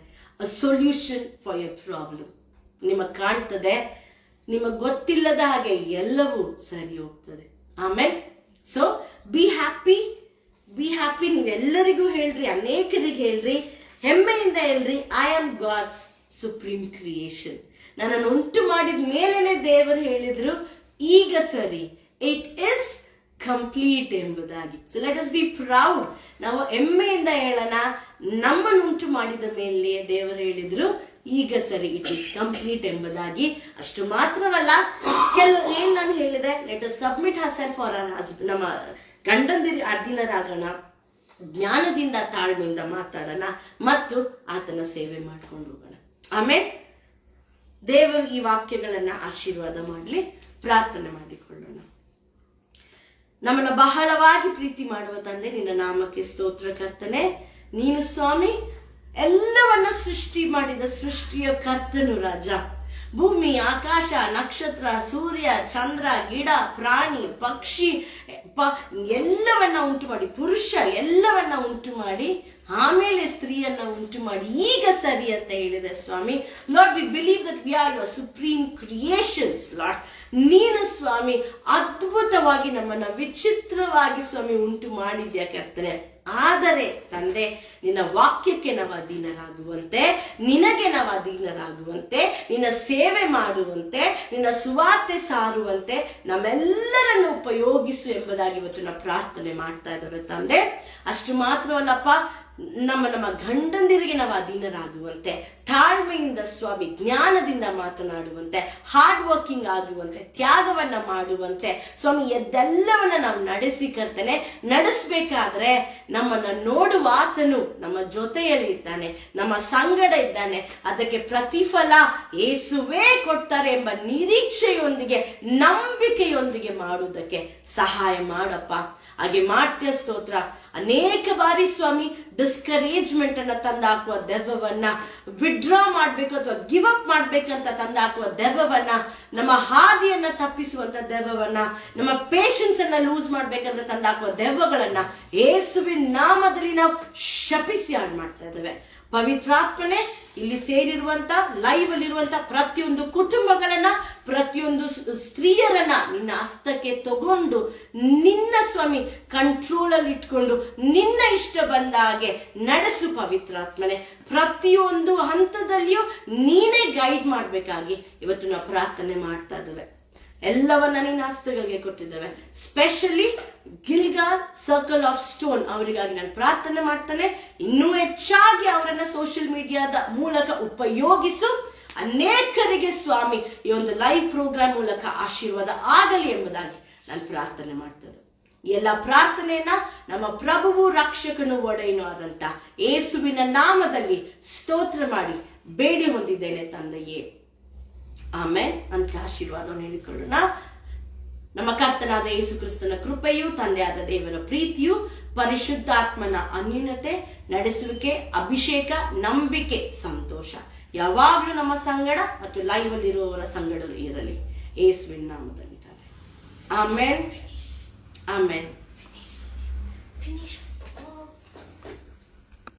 A solution for your problem ನಿಮಗ್ ಕಾಣ್ತದೆ. ನಿಮಗ್ ಗೊತ್ತಿಲ್ಲದ ಹಾಗೆ ಎಲ್ಲವೂ ಸರಿ ಹೋಗ್ತದೆ. ಆಮೇಲೆ so be happy, be happy. ನೀವೆಲ್ಲರಿಗೂ ಹೇಳ್ರಿ, ಅನೇಕರಿಗೆ ಹೇಳ್ರಿ, ಹೆಮ್ಮೆಯಿಂದ ಹೇಳ್ರಿ, I am God's supreme creation. ನನ್ನನ್ನು ಉಂಟು ಮಾಡಿದ ಮೇಲೇನೆ ದೇವರು ಹೇಳಿದ್ರು ಈಗ ಸರಿ, ಇಟ್ ಇಸ್ ಕಂಪ್ಲೀಟ್ ಎಂಬುದಾಗಿ. So let us be proud. ನಾವು ಹೆಮ್ಮೆಯಿಂದ ಹೇಳೋಣ, ನಮ್ಮನ್ನು ಉಂಟು ಮಾಡಿದ ಮೇಲೆ ದೇವರು ಹೇಳಿದ್ರು ಈಗ ಸರಿ, ಇಟ್ ಇಸ್ ಕಂಪ್ಲೀಟ್ ಎಂಬುದಾಗಿ. ಅಷ್ಟು ಮಾತ್ರವಲ್ಲ, ಏನ್ ನಾನು ಹೇಳಿದೆ, let us submit Har self for our husband. ನಮ್ಮ ಗಂಡಂದಿರ ಅಧೀನರಾಗೋಣ, ಜ್ಞಾನದಿಂದ ತಾಳ್ಮೆಯಿಂದ ಮಾತಾಡೋಣ ಮತ್ತು ಆತನ ಸೇವೆ ಮಾಡ್ಕೊಂಡು ಹೋಗೋಣ. ಆಮೇಲೆ ದೇವರು ಈ ವಾಕ್ಯಗಳನ್ನ ಆಶೀರ್ವಾದ ಮಾಡಲಿ. ಪ್ರಾರ್ಥನೆ ಮಾಡಿಕೊಳ್ಳೋಣ. ನಮ್ಮನ್ನ ಬಹಳವಾಗಿ ಪ್ರೀತಿ ಮಾಡುವ ತಂದೆ, ನಿನ್ನ ನಾಮಕ್ಕೆ ಸ್ತೋತ್ರ ಕರ್ತನೆ. ನೀನು ಸ್ವಾಮಿ ಎಲ್ಲವನ್ನ ಸೃಷ್ಟಿ ಮಾಡಿದ ಸೃಷ್ಟಿಯ ಕರ್ತನು ರಾಜ. ಭೂಮಿ, ಆಕಾಶ, ನಕ್ಷತ್ರ, ಸೂರ್ಯ, ಚಂದ್ರ, ಗಿಡ, ಪ್ರಾಣಿ, ಪಕ್ಷಿ ಎಲ್ಲವನ್ನ ಉಂಟು ಮಾಡಿ, ಪುರುಷ ಎಲ್ಲವನ್ನ ಉಂಟು ಮಾಡಿ, ಆಮೇಲೆ ಸ್ತ್ರೀಯನ್ನ ಉಂಟು ಮಾಡಿ ಈಗ ಸರಿ ಅಂತ ಹೇಳಿದೆ ಸ್ವಾಮಿ. Lord, we believe that we are your supreme creations Lord. ನೀನು ಸ್ವಾಮಿ ಅದ್ಭುತವಾಗಿ ನಮ್ಮನ್ನ ವಿಚಿತ್ರವಾಗಿ ಸ್ವಾಮಿ ಉಂಟು ಮಾಡಿದ್ಯಾ ಕರ್ತನೆ. ಆದರೆ ತಂದೆ, ನಿನ್ನ ವಾಕ್ಯಕ್ಕೆ ನಾವು ಅಧೀನರಾಗುವಂತೆ, ನಿನಗೆ ನಾವು ಅಧೀನರಾಗುವಂತೆ, ನಿನ್ನ ಸೇವೆ ಮಾಡುವಂತೆ, ನಿನ್ನ ಸುವಾರ್ತೆ ಸಾರುವಂತೆ ನಮ್ಮೆಲ್ಲರನ್ನು ಉಪಯೋಗಿಸು ಎಂಬುದಾಗಿ ಇವತ್ತು ನಾವು ಪ್ರಾರ್ಥನೆ ಮಾಡ್ತಾ ಇದ್ದೇವೆ ತಂದೆ. ಅಷ್ಟು ಮಾತ್ರವಲ್ಲಪ್ಪ, ನಮ್ಮ ಗಂಡಂದಿರಿಗೆ ನಾವು ಅಧೀನರಾಗುವಂತೆ, ತಾಳ್ಮೆಯಿಂದ ಸ್ವಾಮಿ ಜ್ಞಾನದಿಂದ ಮಾತನಾಡುವಂತೆ, ಹಾರ್ಡ್ ವರ್ಕಿಂಗ್ ಆಗುವಂತೆ, ತ್ಯಾಗವನ್ನ ಮಾಡುವಂತೆ ಸ್ವಾಮಿ ಇದೆಲ್ಲವನ್ನ ನಾವು ನಡೆಸಿ ಕರ್ತನೆ. ನಡೆಸಬೇಕಾದ್ರೆ ನಮ್ಮನ್ನ ನೋಡುವ ಆತನು ನಮ್ಮ ಜೊತೆಯಲ್ಲಿ ಇದ್ದಾನೆ, ನಮ್ಮ ಸಂಗಡ ಇದ್ದಾನೆ. ಅದಕ್ಕೆ ಪ್ರತಿಫಲ ಯೇಸುವೇ ಕೊಡ್ತಾರೆ ಎಂಬ ನಿರೀಕ್ಷೆಯೊಂದಿಗೆ, ನಂಬಿಕೆಯೊಂದಿಗೆ ಮಾಡುವುದಕ್ಕೆ ಸಹಾಯ ಮಾಡಪ್ಪ. ಹಾಗೆ ಮಾಡ್ತೀಯ ಸ್ತೋತ್ರ. ಅನೇಕ ಬಾರಿ ಸ್ವಾಮಿ ಡಿಸ್ಕರೇಜ್ಮೆಂಟ್ ಅನ್ನ ತಂದಾಕುವ ದೆವ್ವವನ್ನ ವಿಡ್ರಾ ಮಾಡ್ಬೇಕು ಅಥವಾ ಗಿವ್ ಅಪ್ ಮಾಡ್ಬೇಕಂತ ತಂದಾಕುವ ದೆವ್ವವನ್ನ, ನಮ್ಮ ಹಾದಿಯನ್ನ ತಪ್ಪಿಸುವಂತ ದೆವ್ವವನ್ನ, ನಮ್ಮ ಪೇಷನ್ಸ್ ಅನ್ನ ಲೂಸ್ ಮಾಡ್ಬೇಕಂತ ತಂದಾಕುವ ದೆವ್ವಗಳನ್ನ ಯೇಸುವಿನ ನಾಮದಲ್ಲಿ ನಾವು ಶಪಿಸಿ ಹಾಳು ಮಾಡ್ತಾ ಇದ್ದೇವೆ. ಪವಿತ್ರಾತ್ಮನೆ, ಇಲ್ಲಿ ಸೇರಿರುವಂತ ಲೈವ್ ಅಲ್ಲಿರುವಂತ ಪ್ರತಿಯೊಂದು ಕುಟುಂಬಗಳನ್ನ, ಪ್ರತಿಯೊಂದು ಸ್ತ್ರೀಯರನ್ನ ನಿನ್ನ ಹಸ್ತಕ್ಕೆ ತಗೊಂಡು, ನಿನ್ನ ಸ್ವಾಮಿ ಕಂಟ್ರೋಲ್ ಅಲ್ಲಿ ಇಟ್ಕೊಂಡು ನಿನ್ನ ಇಷ್ಟ ಬಂದ ಹಾಗೆ ನಡೆಸು ಪವಿತ್ರಾತ್ಮನೆ. ಪ್ರತಿಯೊಂದು ಹಂತದಲ್ಲಿಯೂ ನೀನೇ ಗೈಡ್ ಮಾಡ್ಬೇಕಾಗಿ ಇವತ್ತು ನಾವು ಪ್ರಾರ್ಥನೆ ಮಾಡ್ತಾ ಇದ್ದೇವೆ. ಎಲ್ಲವನ್ನ ನಿನ್ನ ಹಸ್ತಗಳಿಗೆ ಕೊಟ್ಟಿದ್ದೇವೆ. Specially Gilgal circle of stone ಅವರಿಗಾಗಿ ನಾನು ಪ್ರಾರ್ಥನೆ ಮಾಡ್ತಾನೆ. ಇನ್ನೂ ಹೆಚ್ಚಾಗಿ ಅವರನ್ನ ಸೋಷಿಯಲ್ ಮೀಡಿಯಾದ ಮೂಲಕ ಉಪಯೋಗಿಸು. ಅನೇಕರಿಗೆ ಸ್ವಾಮಿ ಈ ಒಂದು ಲೈವ್ ಪ್ರೋಗ್ರಾಮ್ ಮೂಲಕ ಆಶೀರ್ವಾದ ಆಗಲಿ ಎಂಬುದಾಗಿ ನಾನು ಪ್ರಾರ್ಥನೆ ಮಾಡ್ತೇನೆ. ಎಲ್ಲ ಪ್ರಾರ್ಥನೆಯನ್ನ ನಮ್ಮ ಪ್ರಭುವು ರಕ್ಷಕನು ಒಡೆಯನು ಆದಂತ ಯೇಸುವಿನ ನಾಮದಲ್ಲಿ ಸ್ತೋತ್ರ ಮಾಡಿ ಬೇಡಿ ಹೊಂದಿದ್ದೇನೆ ತಂದೆಯೇ, ಆಮೇನ್ ಅಂತ ಆಶೀರ್ವಾದವನ್ನು ಹೇಳಿಕೊಳ್ಳೋಣ. ನಮ್ಮ ಕರ್ತನಾದ ಯೇಸು ಕ್ರಿಸ್ತನ ಕೃಪೆಯು, ತಂದೆಯಾದ ದೇವರ ಪ್ರೀತಿಯು, ಪರಿಶುದ್ಧಾತ್ಮನ ಅನ್ಯೂನ್ಯತೆ, ನಡೆಸುವಿಕೆ, ಅಭಿಷೇಕ, ನಂಬಿಕೆ, ಸಂತೋಷ ಯಾವಾಗ್ಲೂ ನಮ್ಮ ಸಂಗಡ ಮತ್ತು ಲೈವ್ ಅಲ್ಲಿ ಇರುವವರ ಸಂಗಡ ಇರಲಿ ಯೇಸುವಿನ ನಾಮದಲ್ಲಿ. ಆಮೇನ್ ಆಮೇನ್.